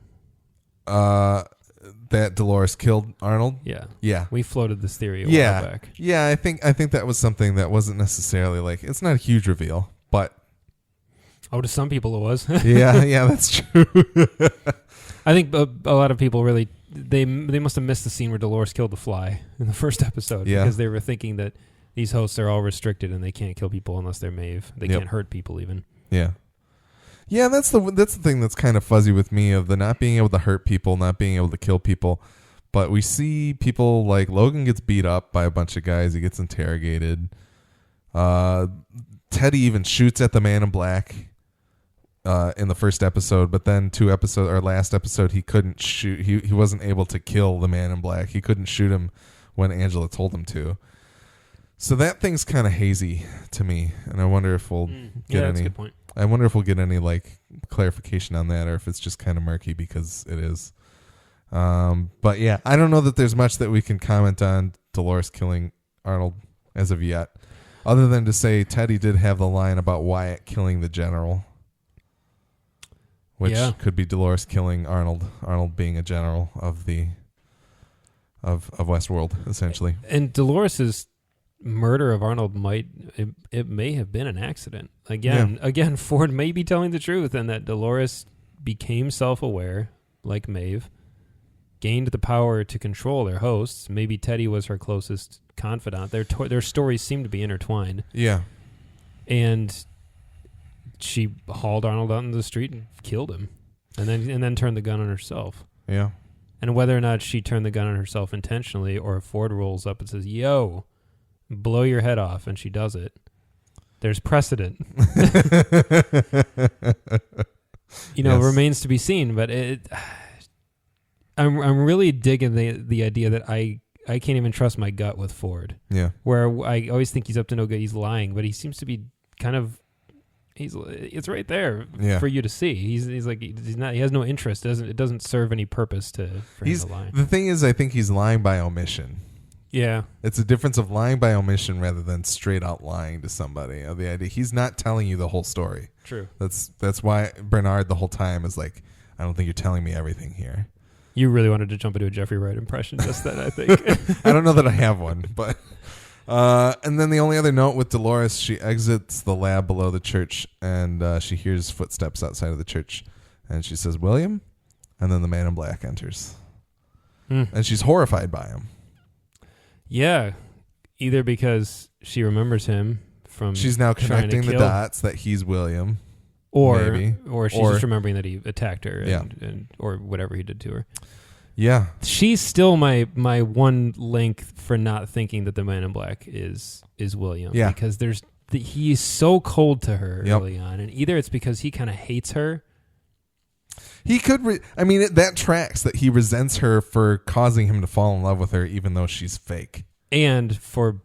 That Dolores killed Arnold? Yeah. Yeah. We floated this theory a while back. Yeah, I think that was something that wasn't necessarily it's not a huge reveal, but to some people it was. yeah, that's true. I think a lot of people really they must have missed the scene where Dolores killed the fly in the first episode because they were thinking that these hosts are all restricted and they can't kill people unless they're Maeve. They can't hurt people even. Yeah. Yeah, that's the thing that's kind of fuzzy with me, of the not being able to hurt people, not being able to kill people. But we see people like Logan gets beat up by a bunch of guys. He gets interrogated. Teddy even shoots at the man in black in the first episode, but then last episode he couldn't shoot. He wasn't able to kill the man in black. He couldn't shoot him when Angela told him to. So that thing's kind of hazy to me, and I wonder if we'll get any. That's a good point. I wonder if we'll get any clarification on that, or if it's just kind of murky because it is. But yeah, I don't know that there's much that we can comment on Dolores killing Arnold as of yet, other than to say Teddy did have the line about Wyatt killing the general, which could be Dolores killing Arnold. Arnold being a general of Westworld, essentially. And Dolores's murder of Arnold it may have been an accident. Again, Ford may be telling the truth, and that Dolores became self-aware, like Maeve, gained the power to control their hosts. Maybe Teddy was her closest confidant. Their stories seem to be intertwined. Yeah. And she hauled Arnold out into the street and killed him, and then turned the gun on herself. Yeah. And whether or not she turned the gun on herself intentionally, or if Ford rolls up and says, "Yo, blow your head off," and she does it, there's precedent. Remains to be seen. But I'm really digging the idea that I can't even trust my gut with Ford. Yeah. Where I always think he's up to no good. He's lying, but he seems to be kind of. It's right there for you to see. He's like he's not. He has no interest. It doesn't serve any purpose for him to lie. The thing is, I think he's lying by omission. Yeah, it's a difference of lying by omission rather than straight out lying to somebody. The idea he's not telling you the whole story. True. That's why Bernard the whole time is like, I don't think you're telling me everything here. You really wanted to jump into a Jeffrey Wright impression just then, I think. I don't know that I have one, but and then the only other note with Dolores, she exits the lab below the church, and she hears footsteps outside of the church, and she says, "William," and then the man in black enters, and she's horrified by him. Yeah, either because she remembers him from she's now connecting the dots that he's William, or she's just remembering that he attacked her and or whatever he did to her. Yeah, she's still my one link for not thinking that the man in black is William. Yeah, because he's so cold to her early on, and either it's because he kind of hates her, He could. That tracks that he resents her for causing him to fall in love with her, even though she's fake, and for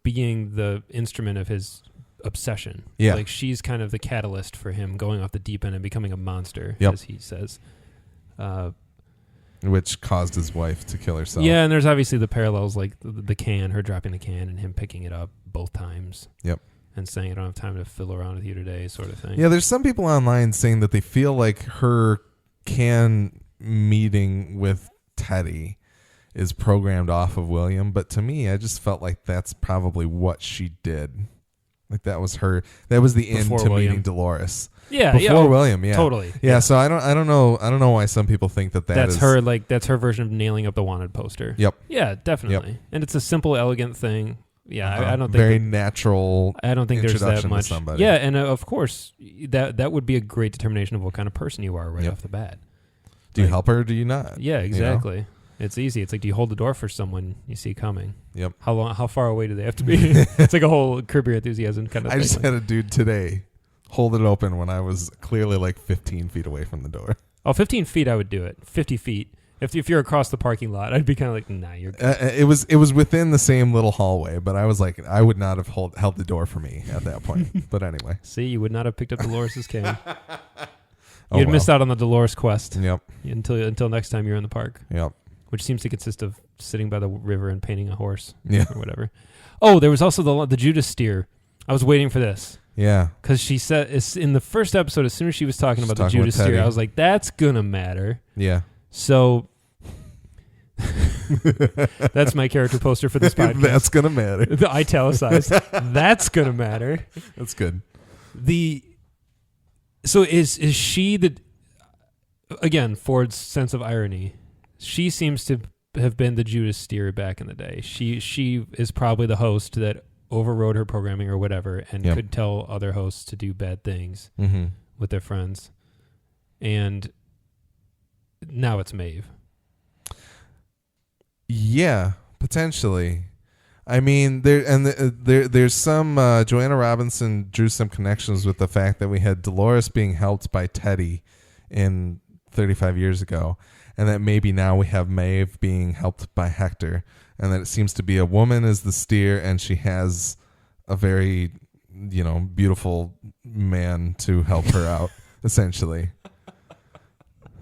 being the instrument of his obsession. Yeah, like she's kind of the catalyst for him going off the deep end and becoming a monster, as he says. Which caused his wife to kill herself. Yeah, and there's obviously the parallels, like the can, her dropping the can, and him picking it up both times. Yep. And saying, I don't have time to fiddle around with you today, sort of thing. Yeah, there's some people online saying that they feel like her can meeting with Teddy is programmed off of William, but to me, I just felt like that's probably what she did. Like that was the end to William. meeting Dolores. Yeah, before William, yeah, totally. Yeah, so I don't know why some people think that's her. Like that's her version of nailing up the wanted poster. Yep. Yeah, definitely. Yep. And it's a simple, elegant thing. Yeah, I don't think very natural. I don't think there's that much. Somebody. Yeah, and of course that would be a great determination of what kind of person you are right off the bat. Do you help her or do you not? Yeah, exactly. You know? It's easy. It's like, do you hold the door for someone you see coming? Yep. How far away do they have to be? It's like a whole Curb Your Enthusiasm kind of thing. I just had a dude today hold it open when I was clearly like 15 feet away from the door. Oh, 15 feet I would do it. 50 feet. If you're across the parking lot, I'd be kind of like, nah, you're good. It was within the same little hallway, but I was like, I would not have held the door for me at that point. But anyway. See, you would not have picked up Dolores' can. You'd missed out on the Dolores quest. Yep. Until next time you're in the park. Yep. Which seems to consist of sitting by the river and painting a horse. Yeah. Or whatever. Oh, there was also the Judas steer. I was waiting for this. Yeah. Because she said, in the first episode, as soon as she was talking about the Judas steer, I was like, that's going to matter. Yeah. So that's my character poster for this podcast. That's going to matter. The italicized. That's going to matter. That's good. So is she again, Ford's sense of irony, she seems to have been the Judas steer back in the day. She is probably the host that overrode her programming or whatever and could tell other hosts to do bad things with their friends. And now it's Maeve. Yeah, potentially. I mean, there's some Joanna Robinson drew some connections with the fact that we had Dolores being helped by Teddy in 35 years ago, and that maybe now we have Maeve being helped by Hector, and that it seems to be a woman as the steer, and she has a very, beautiful man to help her out, essentially.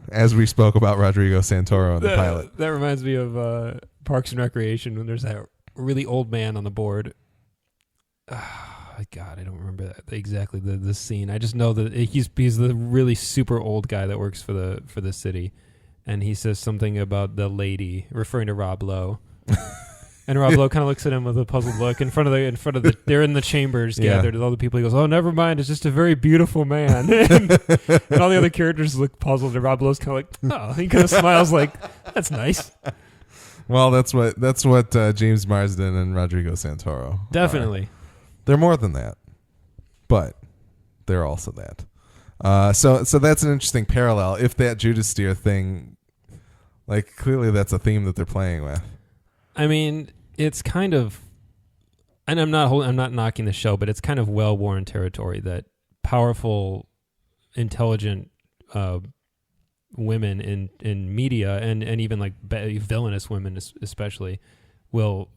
As we spoke about Rodrigo Santoro in the pilot. That reminds me of Parks and Recreation when there's that really old man on the board. God, I don't remember exactly the scene. I just know that he's the really super old guy that works for the city, and he says something about the lady, referring to Rob Lowe. And Rob Lowe kind of looks at him with a puzzled look in front of the they're in the chambers gathered with all the people. He goes, "Oh, never mind, it's just a very beautiful man." and all the other characters look puzzled, and Rob Lowe's kind of like, "Oh," he kind of smiles like, "That's nice." Well, that's what James Marsden and Rodrigo Santoro definitely are. They're more than that, but they're also that. So that's an interesting parallel. If that Judas steer thing, like clearly that's a theme that they're playing with. I mean, it's kind of, and I'm not knocking the show, but it's kind of well-worn territory that powerful, intelligent women in media and even like villainous women especially will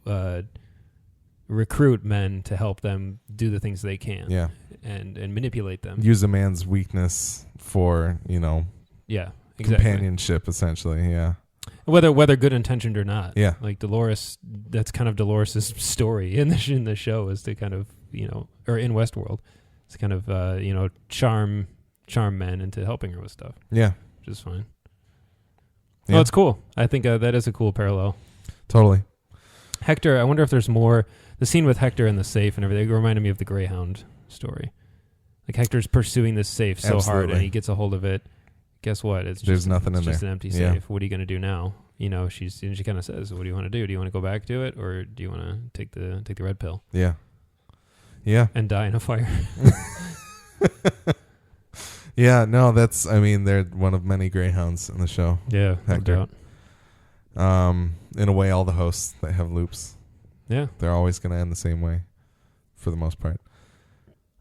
recruit men to help them do the things they can. Yeah. And manipulate them. Use a man's weakness for, yeah, exactly. companionship, essentially. Yeah. Whether good intentioned or not. Yeah. Like Dolores, that's kind of Dolores' story in the show, is to kind of, or in Westworld, it's kind of, charm men into helping her with stuff. Yeah. Which is fine. Yeah. Oh, it's cool. I think that is a cool parallel. Totally. Hector, I wonder if there's more. The scene with Hector in the safe and everything, it reminded me of the Greyhound story. Like Hector's pursuing this safe so hard and he gets a hold of it. Guess what? There's nothing in there. It's just an empty safe. What are you going to do now? She kind of says, "What do you want to do? Do you want to go back to it, or do you want to take the red pill?" Yeah. Yeah. And die in a fire. Yeah. No, they're one of many Greyhounds in the show. Yeah. Hector. No doubt. In a way, all the hosts that have loops. Yeah. They're always going to end the same way, for the most part.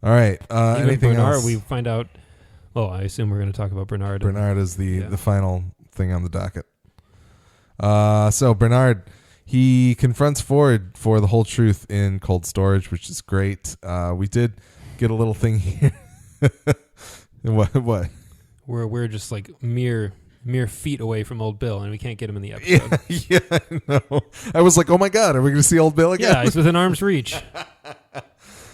All right. Even anything Bernard, else? we find out Oh, I assume we're going to talk about Bernard. Bernard is the final thing on the docket. So Bernard, he confronts Ford for the whole truth in cold storage, which is great. We did get a little thing here. What? We're just like mere feet away from Old Bill, and we can't get him in the episode. Yeah, I know. I was like, oh my God, are we going to see Old Bill again? Yeah, he's within arm's reach.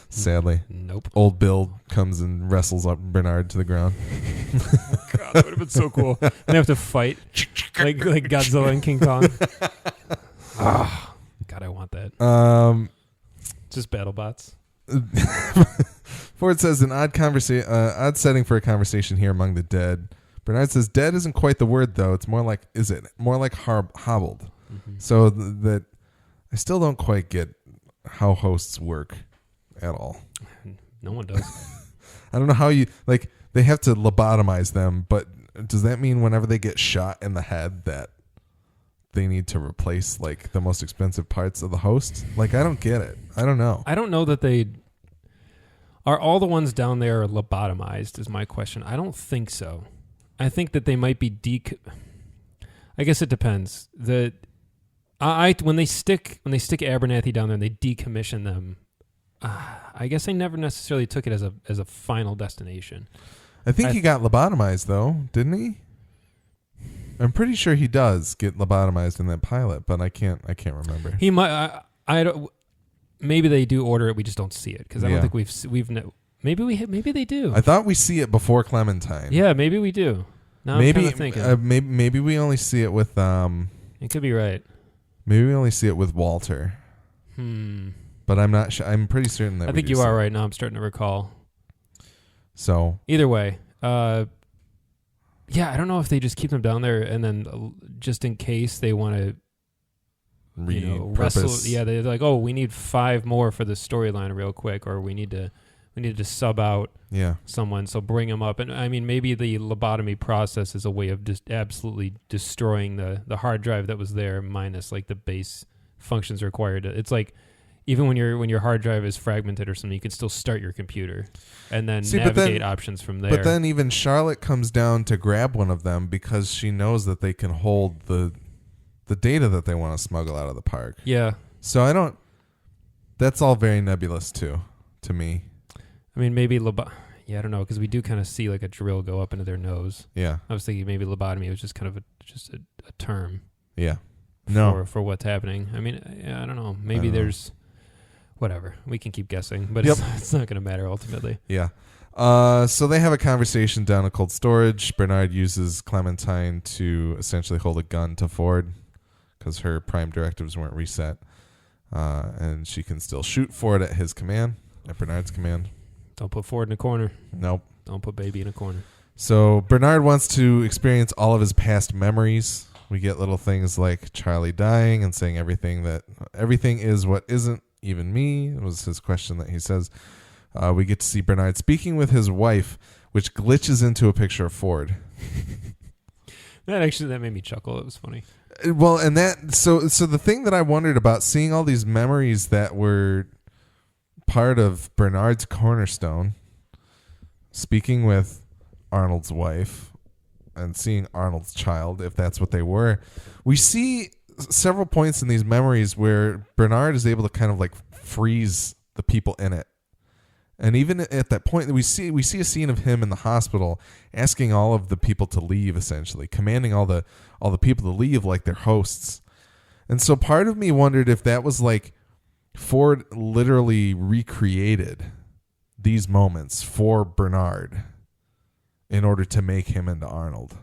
Sadly. Nope. Old Bill comes and wrestles up Bernard to the ground. God, that would have been so cool. They have to fight like Godzilla and King Kong. God, I want that. Just BattleBots. Ford says an odd setting for a conversation here among the dead. Bernard says dead isn't quite the word though. It's more like hobbled. Mm-hmm. So that I still don't quite get how hosts work at all. No one does. I don't know how you like. They have to lobotomize them, but does that mean whenever they get shot in the head that they need to replace like the most expensive parts of the host? Like, I don't get it. I don't know. I don't know that they are all the ones down there lobotomized is my question. I don't think so. I think that they might be I guess it depends. When they stick Abernathy down there and they decommission them, I guess I never necessarily took it as a final destination. I think he got lobotomized though, didn't he? I'm pretty sure he does get lobotomized in that pilot, but I can't remember. He might. I don't. Maybe they do order it. We just don't see it because I don't think maybe they do. I thought we see it before Clementine. Yeah, maybe we do. Now I'm kind of thinking. Maybe we only see it with. It could be right. Maybe we only see it with Walter. But I'm not sure. I'm pretty certain that I think you are right now. I'm starting to recall. So either way, I don't know if they just keep them down there and then just in case they want to wrestle. Yeah, they're like, oh, we need 5 more for the storyline real quick, or we need to sub out someone, so bring them up. And I mean, maybe the lobotomy process is a way of just absolutely destroying the hard drive that was there, minus like the base functions required. It's like even when your hard drive is fragmented or something, you can still start your computer and then navigate options from there. But then even Charlotte comes down to grab one of them because she knows that they can hold the data that they want to smuggle out of the park. Yeah. So that's all very nebulous too, to me. I mean, maybe I don't know, because we do kind of see like a drill go up into their nose. Yeah. I was thinking maybe lobotomy was just kind of a term. Yeah. For what's happening. I mean, I don't know. Maybe there's whatever. We can keep guessing, but it's not going to matter ultimately. Yeah. So they have a conversation down at cold storage. Bernard uses Clementine to essentially hold a gun to Ford because her prime directives weren't reset. And she can still shoot Ford at his command, at Bernard's command. Don't put Ford in a corner. Nope. Don't put baby in a corner. So Bernard wants to experience all of his past memories. We get little things like Charlie dying and saying everything is what isn't even me. It was his question that he says. We get to see Bernard speaking with his wife, which glitches into a picture of Ford. That made me chuckle. It was funny. Well, and so the thing that I wondered about, seeing all these memories that were part of Bernard's cornerstone, speaking with Arnold's wife and seeing Arnold's child, if that's what they were, we see several points in these memories where Bernard is able to kind of like freeze the people in it. And even at that point, we see a scene of him in the hospital asking all of the people to leave, essentially commanding all the people to leave like they're hosts. And so part of me wondered if that was like Ford literally recreated these moments for Bernard in order to make him into Arnold.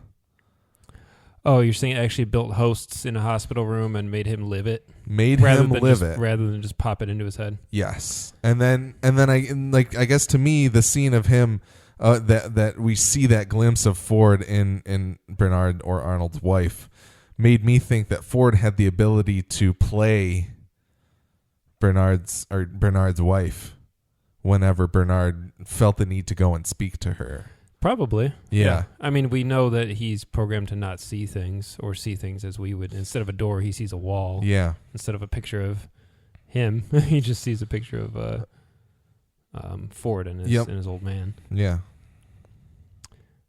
Oh, you're saying it actually built hosts in a hospital room and made him live it? Rather than just pop it into his head. Yes. And then I guess to me the scene of him that we see that glimpse of Ford in Bernard or Arnold's wife made me think that Ford had the ability to play Bernard's wife whenever Bernard felt the need to go and speak to her. Probably. Yeah. I mean, we know that he's programmed to not see things or see things as we would. Instead of a door, he sees a wall. Yeah. Instead of a picture of him, he just sees a picture of Ford and his old man. Yeah.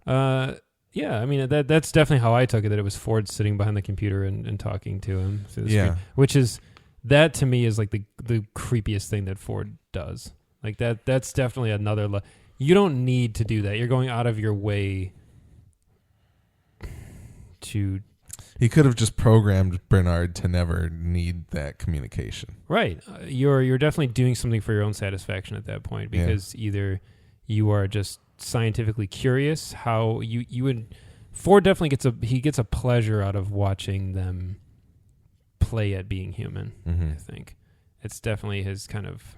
Yeah, I mean that's definitely how I took it. That it was Ford sitting behind the computer and talking to him through the screen, which is that to me is like the creepiest thing that Ford does. Like that's definitely another. You don't need to do that. You're going out of your way to. He could have just programmed Bernard to never need that communication. Right. You're definitely doing something for your own satisfaction at that point, because either you are just scientifically curious how you would. Ford definitely gets a pleasure out of watching them play at being human. Mm-hmm. I think it's definitely his kind of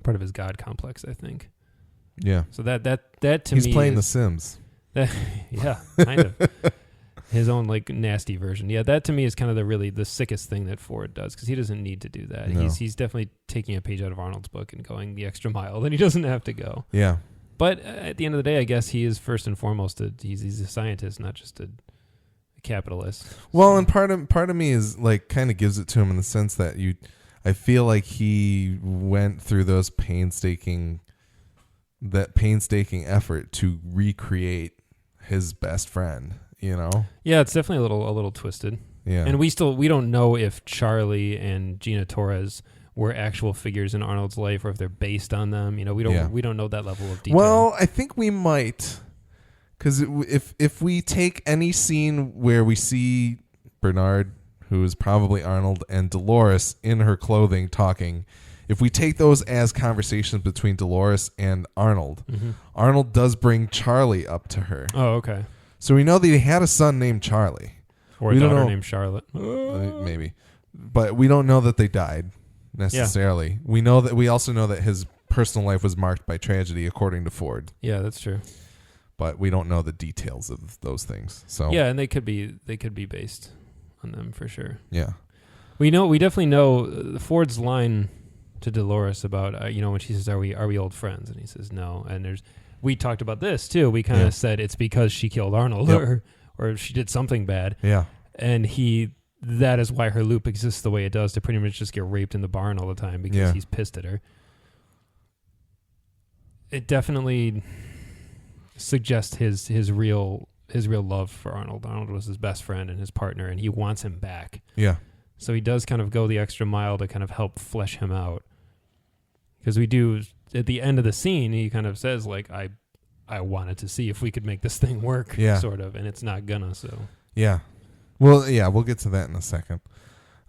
part of his God complex, I think. Yeah. So that to me, he's playing The Sims. Yeah, kind of. His own like nasty version. Yeah, that to me is kind of the sickest thing that Ford does, because he doesn't need to do that. No. He's definitely taking a page out of Arnold's book and going the extra mile that he doesn't have to go. Yeah. But at the end of the day, I guess he is first and foremost he's a scientist, not just a capitalist. Well, and part of me is like kind of gives it to him in the sense that I feel like he went through those painstaking effort to recreate his best friend. You know? Yeah, it's definitely a little twisted. Yeah. And we don't know if Charlie and Gina Torres were actual figures in Arnold's life, or if they're based on them. You know, we don't know that level of detail. Well, I think we might, because if we take any scene where we see Bernard, who is probably Arnold, and Dolores in her clothing talking, if we take those as conversations between Dolores and Arnold, mm-hmm. Arnold does bring Charlie up to her. Oh, okay. So we know that he had a son named Charlie. Or a daughter named Charlotte. Maybe. But we don't know that they died necessarily. Yeah. We also know that his personal life was marked by tragedy, according to Ford. Yeah, that's true. But we don't know the details of those things. So yeah, and they could be based on them for sure. Yeah. We definitely know Ford's line to Dolores about when she says, are we old friends? And he says no. And we talked about this too. We kind of said it's because she killed Arnold, or she did something bad. Yeah. And that is why her loop exists the way it does, to pretty much just get raped in the barn all the time because he's pissed at her. It definitely suggests his real love for Arnold. Arnold was his best friend and his partner, and he wants him back. Yeah. So he does kind of go the extra mile to kind of help flesh him out. Because we do, at the end of the scene, he kind of says, like, I wanted to see if we could make this thing work, sort of, and it's not gonna, so. Yeah. Well, yeah, we'll get to that in a second.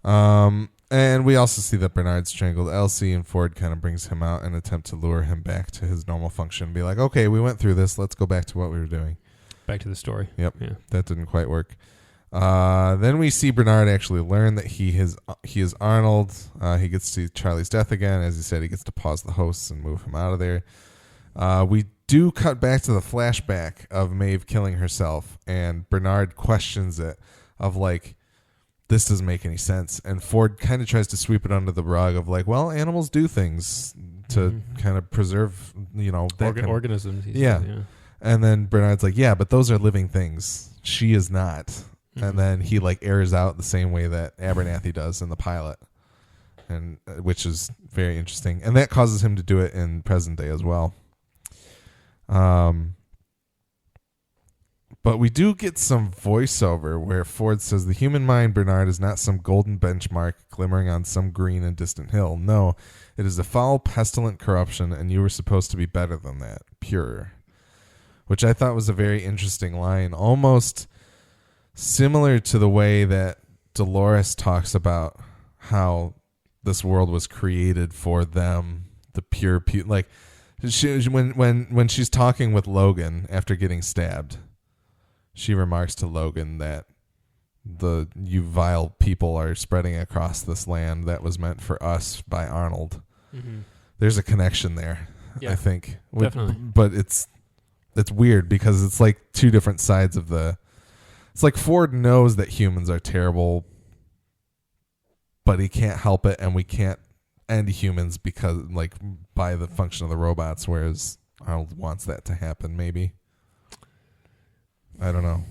And we also see that Bernard strangled Elsie, and Ford kind of brings him out in an attempt to lure him back to his normal function. Be like, okay, we went through this. Let's go back to what we were doing. Back to the story. Yep. Yeah. That didn't quite work. Then we see Bernard actually learn that he is Arnold. He gets to see Charlie's death again. As he said, he gets to pause the hosts and move him out of there. We do cut back to the flashback of Maeve killing herself, and Bernard questions it of like, this doesn't make any sense. And Ford kind of tries to sweep it under the rug of like, well, animals do things to kind of preserve, that organisms. Yeah. And then Bernard's like, yeah, but those are living things. She is not. Mm-hmm. And then he like airs out the same way that Abernathy does in the pilot, and which is very interesting. And that causes him to do it in present day as well. But we do get some voiceover where Ford says, the human mind, Bernard, is not some golden benchmark glimmering on some green and distant hill. No, it is a foul, pestilent corruption, and you were supposed to be better than that, pure. Which I thought was a very interesting line, almost similar to the way that Dolores talks about how this world was created for them, the pure like when she's talking with Logan after getting stabbed, she remarks to Logan that you vile people are spreading across this land that was meant for us by Arnold. Mm-hmm. There's a connection there, I think. Definitely. But it's weird because it's like two different sides of it's like Ford knows that humans are terrible, but he can't help it, and we can't end humans because like by the function of the robots, whereas Arnold wants that to happen, maybe. I don't know.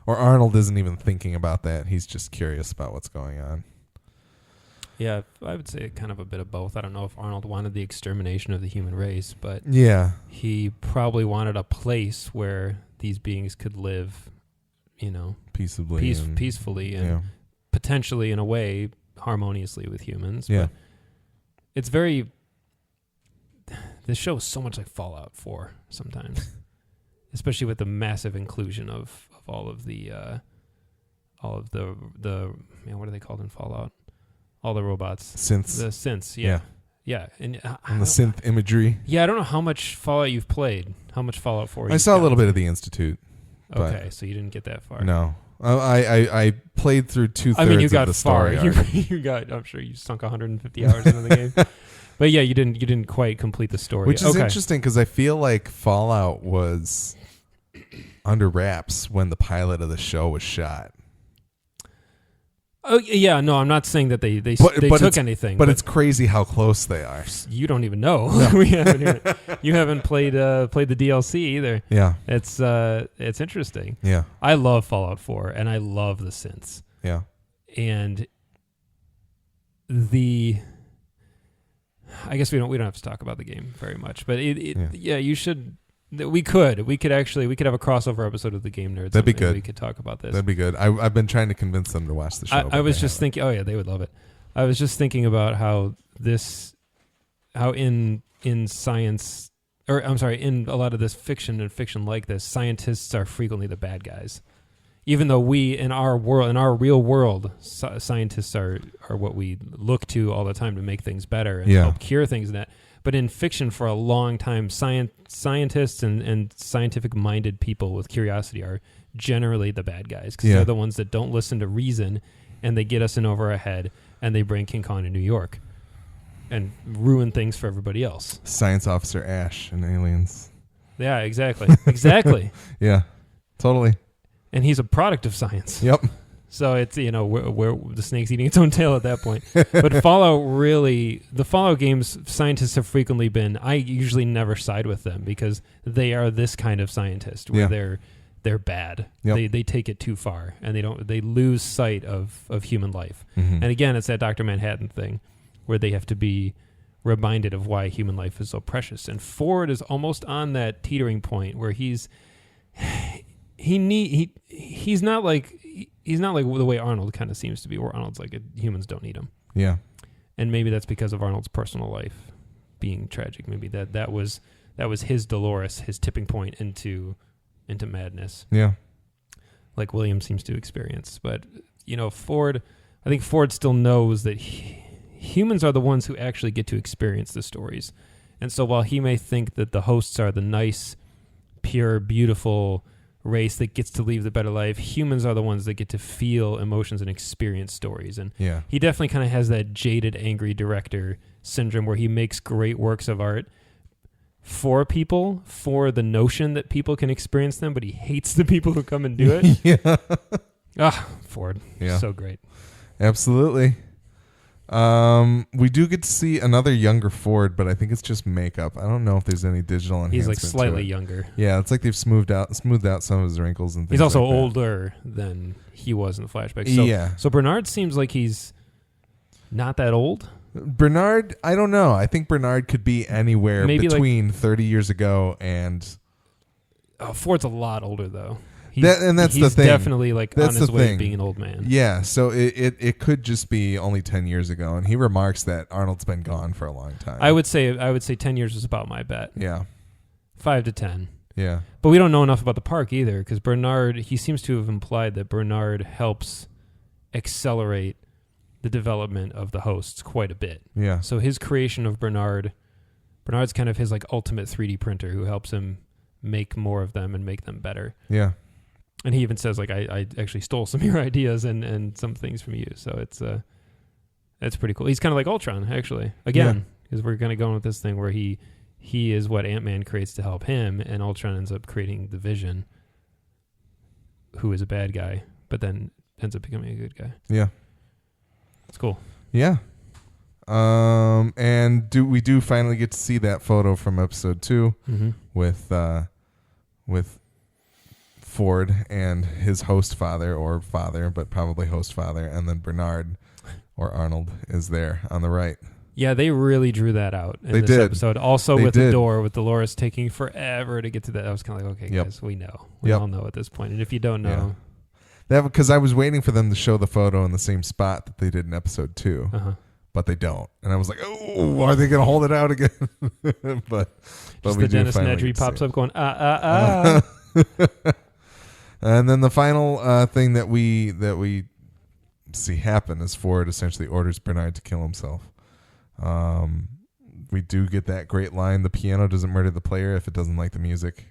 Or Arnold isn't even thinking about that. He's just curious about what's going on. Yeah, I would say kind of a bit of both. I don't know if Arnold wanted the extermination of the human race, but he probably wanted a place where these beings could live, peacefully and potentially, in a way, harmoniously with humans. Yeah. But it's very... This show is so much like Fallout 4 sometimes, especially with the massive inclusion of all of the what are they called in Fallout? All the robots. Synths. The synths, yeah. And the synth imagery. Yeah, I don't know how much Fallout you've played. How much Fallout 4 I saw a little bit of the Institute. Okay, so you didn't get that far. No. I played through 2/3 you got of the far. story arc. You got. I'm sure you sunk 150 hours into the game. But yeah, you didn't quite complete the story. Which is interesting because I feel like Fallout was under wraps when the pilot of the show was shot. Oh yeah, no, I'm not saying that they took anything. But it's crazy how close they are. You don't even know. No. You haven't played the DLC either. Yeah, it's interesting. Yeah, I love Fallout 4 and I love the synths. Yeah, and I guess we don't have to talk about the game very much, but you should. We could have a crossover episode of the Game Nerds. That'd be good. We could talk about this. That'd be good. I've been trying to convince them to watch the show. I was just thinking. Oh yeah, they would love it. I was just thinking about how in science, or I'm sorry, in a lot of this fiction and fiction like this, scientists are frequently the bad guys. Even though we in our real world, scientists are what we look to all the time to make things better and help cure things. But in fiction, for a long time, scientists and scientific-minded people with curiosity are generally the bad guys because they're the ones that don't listen to reason, and they get us in over our head, and they bring King Kong to New York and ruin things for everybody else. Science Officer Ash and Aliens. Yeah, exactly. Exactly. Yeah, totally. And he's a product of science. Yep. So it's, where the snake's eating its own tail at that point. But the Fallout games, scientists have frequently been, I usually never side with them because they are this kind of scientist where they're bad. Yep. They take it too far and they lose sight of human life. Mm-hmm. And again, it's that Dr. Manhattan thing where they have to be reminded of why human life is so precious. And Ford is almost on that teetering point where he's not like the way Arnold kind of seems to be, where Arnold's like humans don't need him. Yeah. And maybe that's because of Arnold's personal life being tragic. Maybe that was his Dolores, his tipping point into madness. Yeah. Like William seems to experience. But, I think Ford still knows that humans are the ones who actually get to experience the stories. And so while he may think that the hosts are the nice, pure, beautiful race that gets to live the better life, humans are the ones that get to feel emotions and experience stories. And he definitely kind of has that jaded, angry director syndrome where he makes great works of art for people, for the notion that people can experience them, but he hates the people who come and do it. Ford. Yeah. So great. Absolutely. We do get to see another younger Ford, but I think it's just makeup. I don't know if there's any digital enhancement. He's like slightly younger. Yeah, it's like they've smoothed out some of his wrinkles and things. He's also like older than he was in the flashback. So Bernard seems like he's not that old. Bernard, I don't know. I think Bernard could be anywhere between 30 years ago and... Ford's a lot older, though. That's the thing. He's definitely on his way to being an old man. Yeah, so it could just be only 10 years ago, and he remarks that Arnold's been gone for a long time. I would say 10 years was about my bet. Yeah. 5 to 10. Yeah. But we don't know enough about the park either, because Bernard, he seems to have implied that Bernard helps accelerate the development of the hosts quite a bit. Yeah. So his creation of Bernard's kind of his ultimate 3D printer who helps him make more of them and make them better. Yeah. And he even says, I actually stole some of your ideas and some things from you. So it's pretty cool. He's kind of like Ultron, actually. Again, because we're kind of going with this thing where he is what Ant-Man creates to help him, and Ultron ends up creating the Vision, who is a bad guy, but then ends up becoming a good guy. Yeah. It's cool. Yeah. And we do finally get to see that photo from episode 2 with Ford and his host father, or father, but probably host father, and then Bernard or Arnold is there on the right. Yeah, they really drew that out in this episode. Also the door, with Dolores taking forever to get to that. I was kind of like, okay, guys, we know. We all know at this point. And if you don't know... Yeah. Because I was waiting for them to show the photo in the same spot that they did in episode 2. But they don't. And I was like, oh, are they going to hold it out again? but just the Dennis Nedry pops up going, And then the final thing that we see happen is Ford essentially orders Bernard to kill himself. We do get that great line, the piano doesn't murder the player if it doesn't like the music,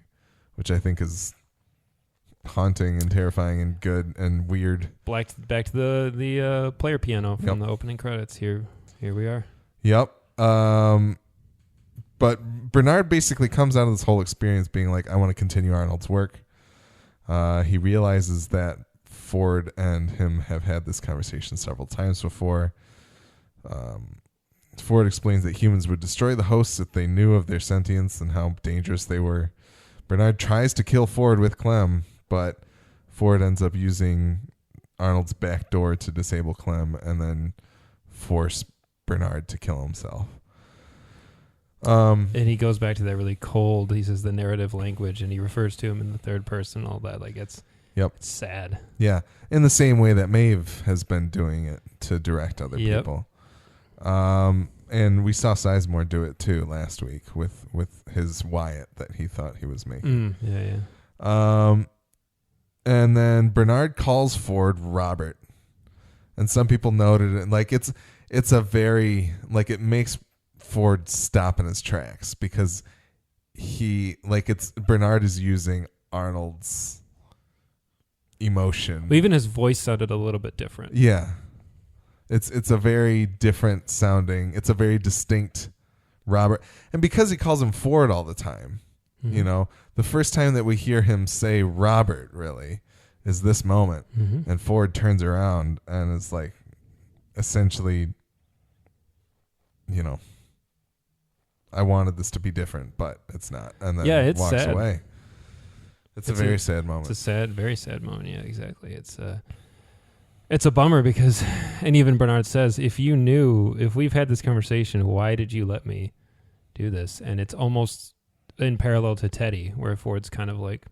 which I think is haunting and terrifying and good and weird. Back to the player piano from the opening credits. Here we are. Yep. But Bernard basically comes out of this whole experience being like, I want to continue Arnold's work. He realizes that Ford and him have had this conversation several times before. Ford explains that humans would destroy the hosts if they knew of their sentience and how dangerous they were. Bernard tries to kill Ford with Clem, but Ford ends up using Arnold's back door to disable Clem and then force Bernard to kill himself. And he goes back to that really cold, he says the narrative language, and he refers to him in the third person, all that. Like it's sad. Yeah. In the same way that Maeve has been doing it to direct other people. And we saw Sizemore do it too last week with his Wyatt that he thought he was making. And then Bernard calls Ford Robert. And some people noted it like it's a very like it makes Ford stop in his tracks because Bernard is using Arnold's emotion. Well, even his voice sounded a little bit different. Yeah. It's a very different sounding. It's a very distinct Robert. And because he calls him Ford all the time, you know, the first time that we hear him say Robert really is this moment. And Ford turns around and is like essentially, you know, I wanted this to be different, but it's not. And then it's walks sad. away. It's a very sad moment. It's a very sad moment. Yeah, exactly. It's a bummer because, and even Bernard says, if we've had this conversation, why did you let me do this? And it's almost in parallel to Teddy, where Ford's kind of like,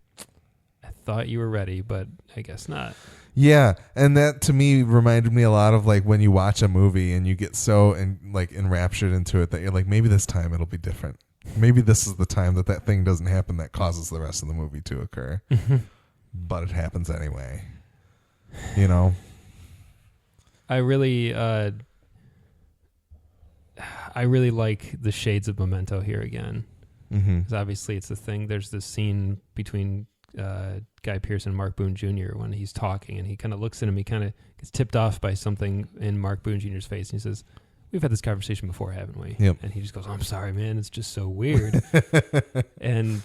I thought you were ready, but I guess not. Yeah, and that to me reminded me a lot of like when you watch a movie and you get so enraptured into it that you're like, maybe this time it'll be different. Maybe this is the time that thing doesn't happen that causes the rest of the movie to occur. But it happens anyway. You know? I really like the shades of Memento here again. Because obviously it's the thing. There's this scene between Guy Pearce and Mark Boone Jr. when he's talking, and he kind of looks at him. He kind of gets tipped off by something in Mark Boone Jr.'s face, and he says, "We've had this conversation before, haven't we?" Yep. And he just goes, "I'm sorry, man. It's just so weird." and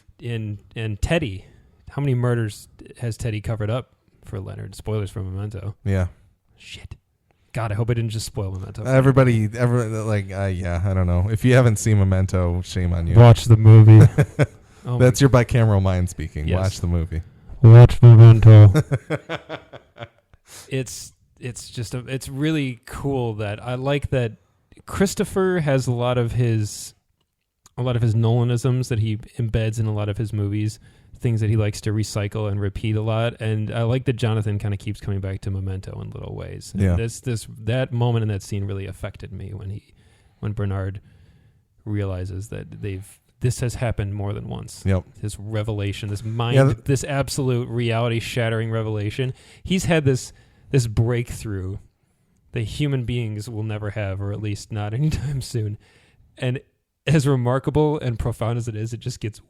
Teddy, how many murders has Teddy covered up for Leonard? Spoilers for Memento. Yeah. Shit. God, I hope I didn't just spoil Memento. I don't know. If you haven't seen Memento, shame on you. Watch the movie. That's your bicameral mind speaking. Yes. Watch the movie. Watch Memento. It's really cool that I like that Christopher has a lot of his Nolanisms that he embeds in a lot of his movies, things that he likes to recycle and repeat a lot. And I like that Jonathan kind of keeps coming back to Memento in little ways. And that moment in that scene really affected me when Bernard realizes that this has happened more than once. Yep. This revelation, this this absolute reality-shattering revelation. He's had this breakthrough that human beings will never have, or at least not anytime soon. And as remarkable and profound as it is, it just gets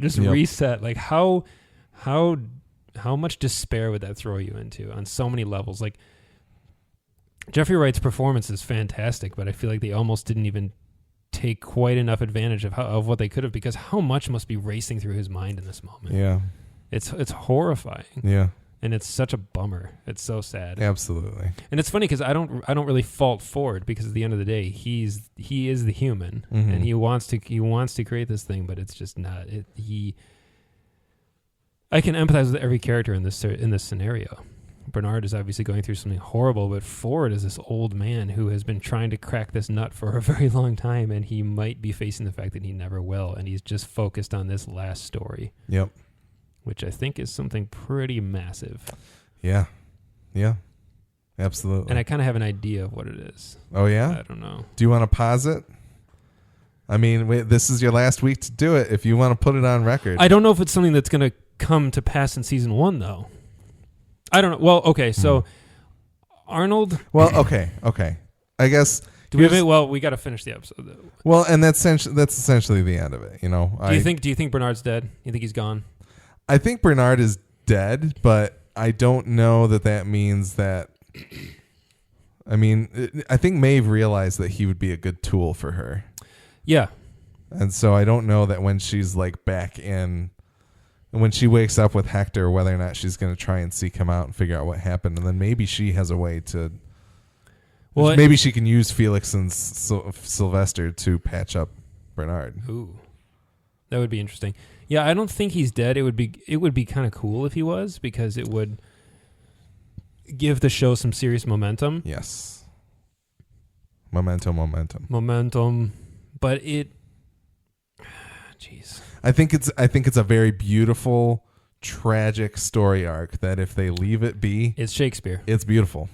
reset. Like how much despair would that throw you into on so many levels? Like Jeffrey Wright's performance is fantastic, but I feel like they almost didn't even take quite enough advantage of what they could have, because how much must be racing through his mind in this moment. Yeah. It's horrifying. Yeah. And it's such a bummer. It's so sad. Absolutely. And it's funny because I don't really fault Ford, because at the end of the day, he is the human, and he wants to create this thing, but it's just not. I can empathize with every character in this scenario, Bernard is obviously going through something horrible, but Ford is this old man who has been trying to crack this nut for a very long time, and he might be facing the fact that he never will, and he's just focused on this last story. Yep. Which I think is something pretty massive. Yeah. Yeah. Absolutely. And I kind of have an idea of what it is. Oh, yeah? I don't know. Do you want to pause it? I mean, this is your last week to do it if you want to put it on record. I don't know if it's something that's going to come to pass in season 1, though. I don't know. Well, okay, so Arnold... Well, okay. I guess... we got to finish the episode, though. Well, and that's essentially the end of it, you know. Do you think Bernard's dead? You think he's gone? I think Bernard is dead, but I don't know that means that... I mean, I think Maeve realized that he would be a good tool for her. Yeah. And so I don't know that when she's like back in, when she wakes up with Hector, whether or not she's going to try and seek him out and figure out what happened. And then maybe she has a way to, maybe she can use Felix and Sylvester to patch up Bernard. Ooh, that would be interesting. Yeah, I don't think he's dead. It would be kind of cool if he was, because it would give the show some serious momentum. Yes. Momentum. But jeez. I think it's a very beautiful, tragic story arc that if they leave it be, it's Shakespeare. It's beautiful.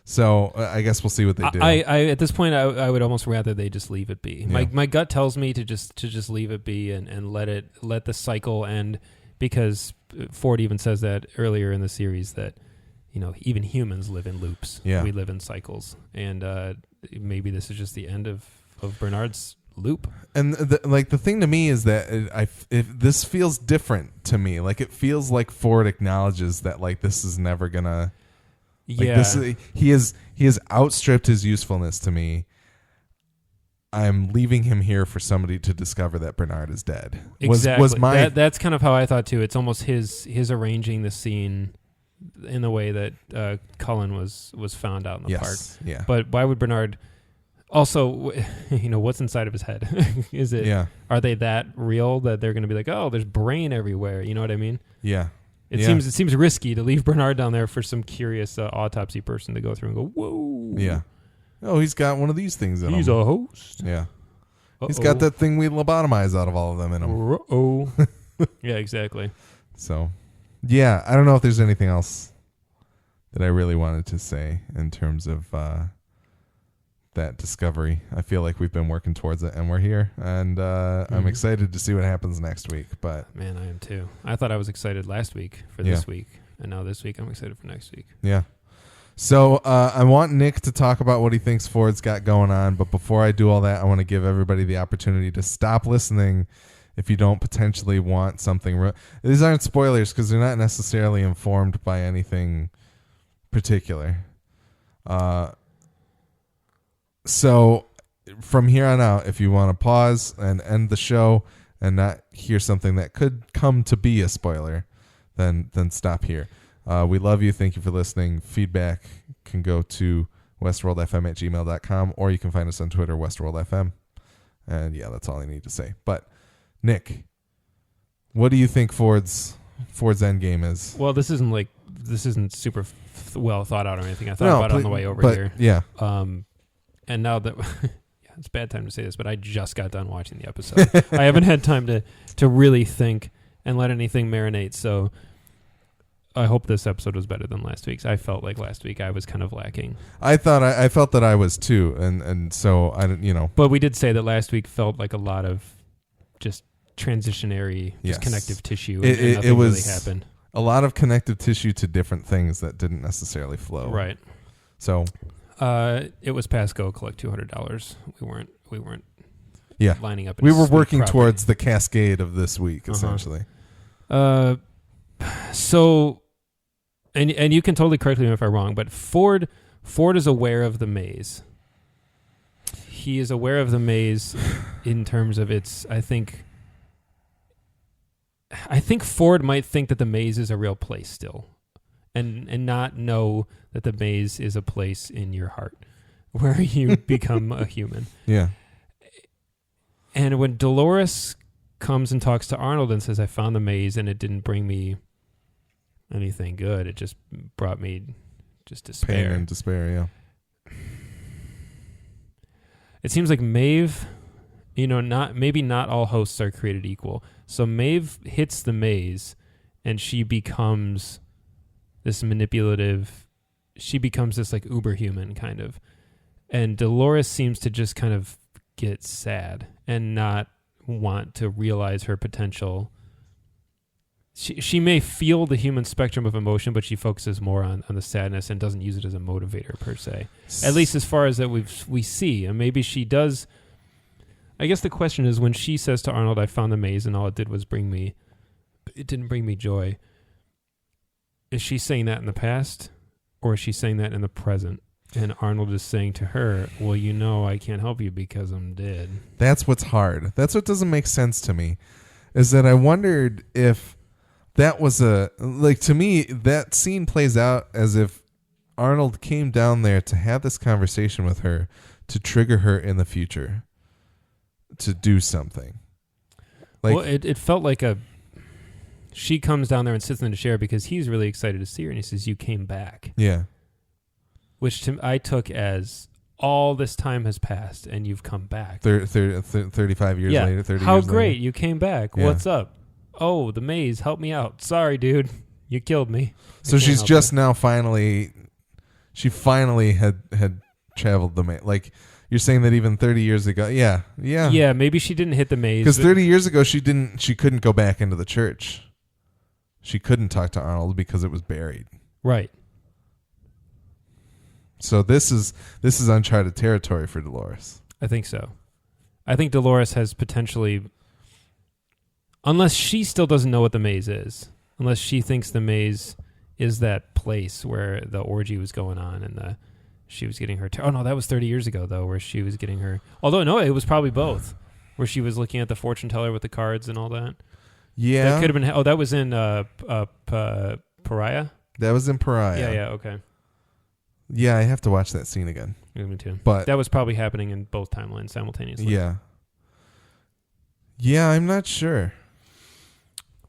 So I guess we'll see what they do. I at this point I would almost rather they just leave it be. Yeah. My gut tells me to just leave it be and let the cycle end, because Ford even says that earlier in the series that, you know, even humans live in loops. Yeah. We live in cycles, and maybe this is just the end of Bernard's loop. And the thing to me is that this feels different to me. Like, it feels like Ford acknowledges that, like, this is never gonna. He has outstripped his usefulness to me. I'm leaving him here for somebody to discover that Bernard is dead. Exactly. That's kind of how I thought too. It's almost his arranging the scene in the way that Cullen was found out in the park. Yeah. But why would Bernard? Also, you know, what's inside of his head? Is it? Yeah. Are they that real that they're going to be like, oh, there's brain everywhere? You know what I mean? Yeah. It seems risky to leave Bernard down there for some curious autopsy person to go through and go, whoa. Yeah. Oh, he's got one of these things in him. He's a host. Yeah. He's got that thing we lobotomize out of all of them in him. Uh-oh. Yeah, exactly. So, yeah, I don't know if there's anything else that I really wanted to say in terms of that discovery. I feel like we've been working towards it, and we're here, and I'm excited to see what happens next week. But man, I am too. I thought I was excited last week for this week, and now this week I'm excited for next week. Yeah. So I want Nick to talk about what he thinks Ford's got going on, but before I do all that, I want to give everybody the opportunity to stop listening if you don't potentially want something. These aren't spoilers because they're not necessarily informed by anything particular. So from here on out, if you want to pause and end the show and not hear something that could come to be a spoiler, then stop here. We love you. Thank you for listening. Feedback can go to westworldfm@gmail.com, or you can find us on Twitter, westworldfm. And yeah, that's all I need to say. But Nick, what do you think Ford's end game is? Well, this isn't super well thought out or anything. I thought about it on the way over here. Yeah. And now that it's a bad time to say this, but I just got done watching the episode. I haven't had time to really think and let anything marinate. So I hope this episode was better than last week's. I felt like last week I was kind of lacking. I felt that I was too, and so I don't, you know. But we did say that last week felt like a lot of just transitionary, just connective tissue. And nothing really happened. A lot of connective tissue to different things that didn't necessarily flow. Right. So. It was past go, collect $200. We weren't. Yeah. Lining up. We were working towards the cascade of this week, essentially. So, and you can totally correct me if I'm wrong, but Ford is aware of the maze. He is aware of the maze in terms of its. I think Ford might think that the maze is a real place still, and not know that the maze is a place in your heart where you become a human. Yeah. And when Dolores comes and talks to Arnold and says, I found the maze and it didn't bring me anything good. It just brought me just despair. Pain and despair, yeah. It seems like Maeve, maybe not all hosts are created equal. So Maeve hits the maze, and she becomes this manipulative. She becomes this like uber human kind of, and Dolores seems to just kind of get sad and not want to realize her potential. She may feel the human spectrum of emotion, but she focuses more on the sadness and doesn't use it as a motivator per se. At least as far as that we see. And maybe she does. I guess the question is, when she says to Arnold, I found the maze and all it did was it didn't bring me joy. Is she saying that in the past, or is she saying that in the present? And Arnold is saying to her, well, I can't help you because I'm dead. That's what's hard. That's what doesn't make sense to me, is that I wondered if that was to me, that scene plays out as if Arnold came down there to have this conversation with her to trigger her in the future to do something. It felt like she comes down there and sits in the chair because he's really excited to see her, and he says, you came back. Yeah. Which I took as all this time has passed and you've come back. 35 years later, 30 How years great, later. you came back. Yeah. What's up? Oh, the maze, help me out. Sorry, dude. You killed me. So she's just now finally had traveled the maze. Like, you're saying that even 30 years ago. Yeah. Yeah, maybe she didn't hit the maze. Because 30 years ago, she couldn't go back into the church. She couldn't talk to Arnold because it was buried. Right. So this is uncharted territory for Dolores. I think so. I think Dolores has potentially, unless she still doesn't know what the maze is, unless she thinks the maze is that place where the orgy was going on and she was getting her. Oh no, that was 30 years ago though, where she was getting her. Although no, it was probably both, where she was looking at the fortune teller with the cards and all that. Yeah, that could have been. Oh, that was in Pariah. That was in Pariah. Yeah. Okay. Yeah, I have to watch that scene again. Yeah, me too. But that was probably happening in both timelines simultaneously. Yeah. Yeah, I'm not sure.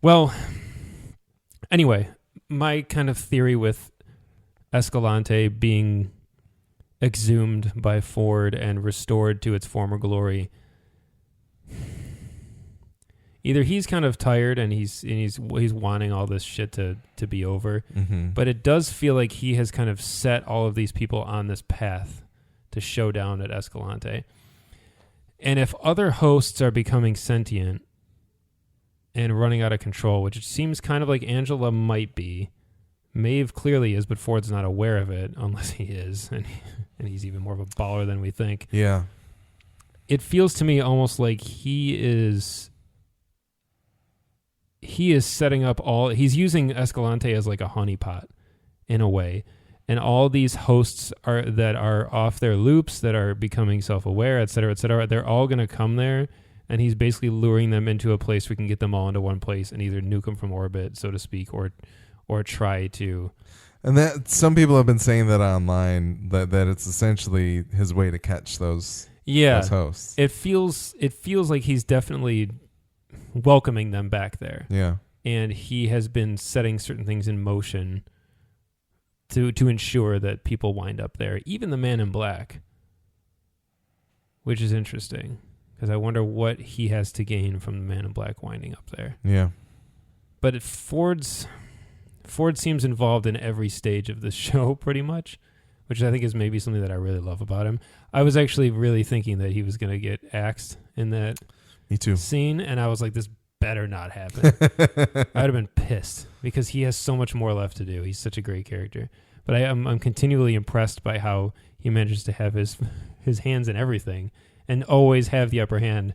Well, anyway, my kind of theory with Escalante being exhumed by Ford and restored to its former glory, either he's kind of tired and he's wanting all this shit to be over, but it does feel like he has kind of set all of these people on this path to show down at Escalante. And if other hosts are becoming sentient and running out of control, which it seems kind of like Angela might be, Maeve clearly is, but Ford's not aware of it unless he is, and he's even more of a baller than we think. Yeah. It feels to me almost like he is setting up he's using Escalante as like a honeypot in a way. And all these hosts that are off their loops, that are becoming self-aware, et cetera, they're all going to come there. And he's basically luring them into a place where we can get them all into one place and either nuke them from orbit, so to speak, or try to. And that some people have been saying that online, that it's essentially his way to catch those hosts. It feels like he's definitely welcoming them back there. Yeah. And he has been setting certain things in motion to ensure that people wind up there, even the Man in Black, which is interesting because I wonder what he has to gain from the Man in Black winding up there. Yeah. But Ford seems involved in every stage of the show pretty much, which I think is maybe something that I really love about him. I was actually really thinking that he was going to get axed in that Me too. scene, and I was like, this better not happen. I would have been pissed because he has so much more left to do. He's such a great character. But I'm continually impressed by how he manages to have his hands in everything and always have the upper hand.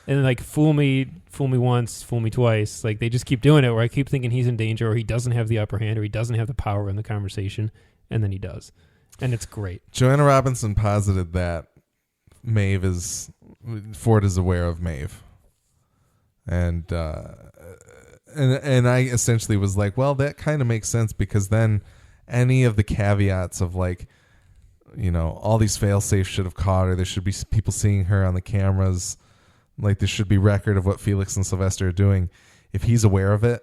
And like fool me once, fool me twice. Like they just keep doing it where I keep thinking he's in danger or he doesn't have the upper hand or he doesn't have the power in the conversation, and then he does. And it's great. Joanna Robinson posited that Ford is aware of Maeve. And I essentially was like, well, that kind of makes sense because then any of the caveats of like, you know, all these fail-safes should have caught her. There should be people seeing her on the cameras. Like there should be record of what Felix and Sylvester are doing. If he's aware of it,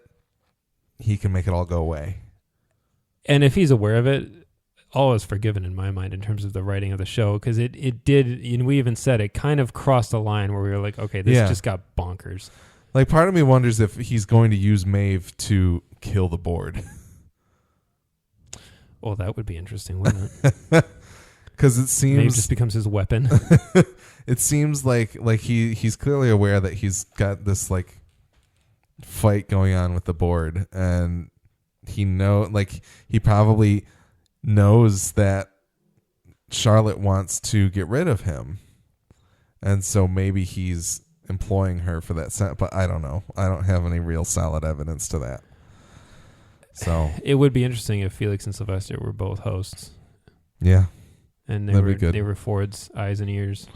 he can make it all go away. And if he's aware of it, all is forgiven in my mind in terms of the writing of the show, because it did, and we even said it kind of crossed a line where we were like, okay, this just got bonkers. Like, part of me wonders if he's going to use Maeve to kill the board. Well, that would be interesting, wouldn't it? Because it seems Maeve just becomes his weapon. It seems like he's clearly aware that he's got this like fight going on with the board, and he probably knows that Charlotte wants to get rid of him, and so maybe he's employing her for that. But I don't know. I don't have any real solid evidence to that. So it would be interesting if Felix and Sylvester were both hosts. Yeah, and they were Ford's eyes and ears.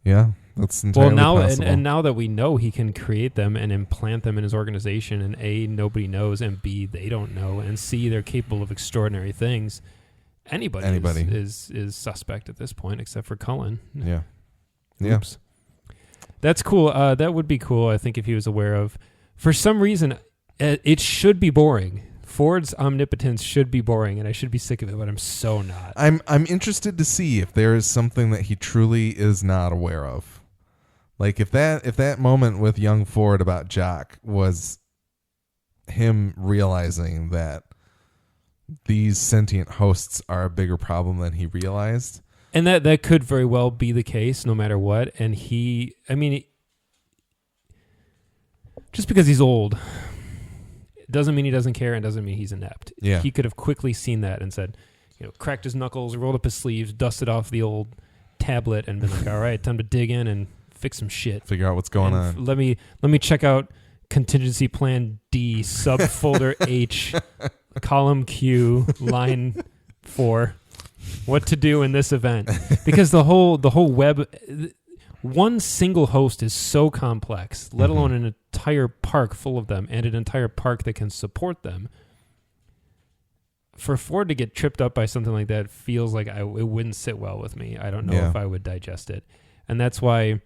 Yeah, that's entirely possible. And now that we know he can create them and implant them in his organization, and A, nobody knows, and B, they don't know, and C, they're capable of extraordinary things. Anybody. Is suspect at this point, except for Cullen. Yeah. Oops. Yeah. That's cool. That would be cool, I think, if he was aware of. For some reason, it should be boring. Ford's omnipotence should be boring, and I should be sick of it, but I'm so not. I'm interested to see if there is something that he truly is not aware of. Like if that moment with young Ford about Jock was him realizing that these sentient hosts are a bigger problem than he realized. And that could very well be the case no matter what. And just because he's old doesn't mean he doesn't care, and doesn't mean he's inept. Yeah. He could have quickly seen that and said, cracked his knuckles, rolled up his sleeves, dusted off the old tablet, and been like, all right, time to dig in and fix some shit. Figure out what's going on. Let me check out contingency plan D, subfolder H, column Q, line 4. What to do in this event. Because the whole web, one single host is so complex, let alone an entire park full of them, and an entire park that can support them. For Ford to get tripped up by something like that feels like it wouldn't sit well with me. I don't know if I would digest it. And that's why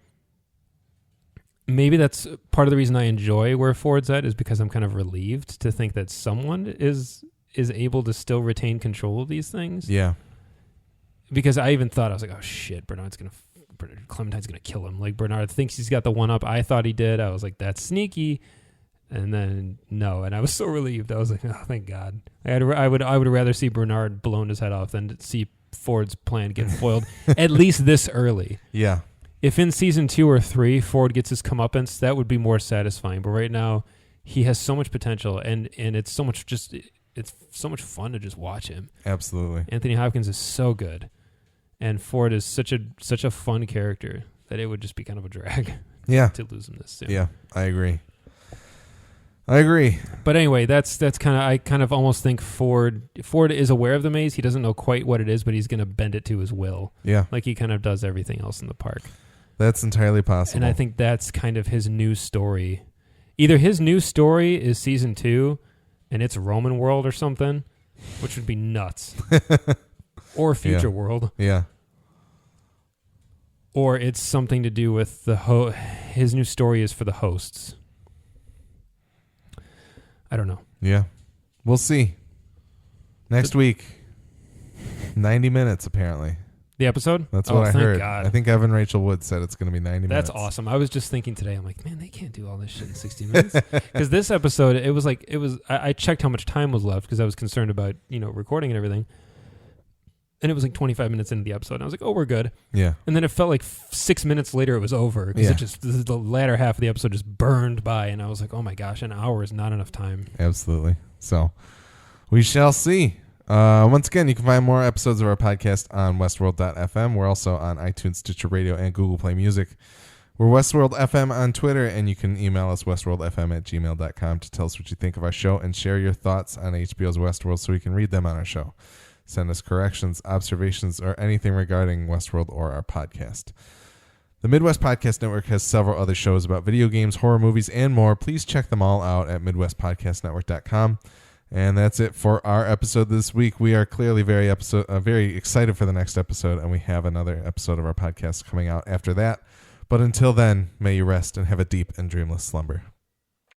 maybe that's part of the reason I enjoy where Ford's at, is because I'm kind of relieved to think that someone is able to still retain control of these things. Yeah. Because I even thought, I was like, oh shit, Clementine's going to kill him. Like, Bernard thinks he's got the one up. I thought he did. I was like, that's sneaky. And then no, and I was so relieved. I was like, oh, thank God. I would rather see Bernard blown his head off than to see Ford's plan get foiled, at least this early. Yeah. If in season 2 or 3 Ford gets his comeuppance, that would be more satisfying. But right now, he has so much potential, and it's so much fun to just watch him. Absolutely. Anthony Hopkins is so good, and Ford is such a fun character that it would just be kind of a drag. Yeah. To lose him this soon. Yeah, I agree. But anyway, that's kind of, I kind of almost think Ford is aware of the maze. He doesn't know quite what it is, but he's going to bend it to his will. Yeah. Like he kind of does everything else in the park. That's entirely possible. And I think that's kind of his new story. Either his new story is season 2 and it's Roman World or something, which would be nuts. Or Future World. Yeah. Or it's something to do with his new story is for the hosts. I don't know. Yeah. We'll see. Next week. 90 minutes, apparently. The episode? That's what I heard. God. I think Evan Rachel Wood said it's going to be 90 minutes. That's awesome. I was just thinking today, I'm like, man, they can't do all this shit in 60 minutes. Because this episode, I checked how much time was left because I was concerned about, recording and everything. And it was like 25 minutes into the episode. And I was like, oh, we're good. Yeah. And then it felt like 6 minutes later it was over. Because the latter half of the episode just burned by. And I was like, oh my gosh, an hour is not enough time. Absolutely. So we shall see. Once again, you can find more episodes of our podcast on westworld.fm. We're also on iTunes, Stitcher Radio, and Google Play Music. We're Westworld FM on Twitter, and you can email us westworldfm@gmail.com to tell us what you think of our show and share your thoughts on HBO's Westworld so we can read them on our show. Send us corrections, observations, or anything regarding Westworld or our podcast. The Midwest Podcast Network has several other shows about video games, horror movies, and more. Please check them all out at midwestpodcastnetwork.com. And that's it for our episode this week. We are clearly very excited for the next episode, and we have another episode of our podcast coming out after that. But until then, may you rest and have a deep and dreamless slumber.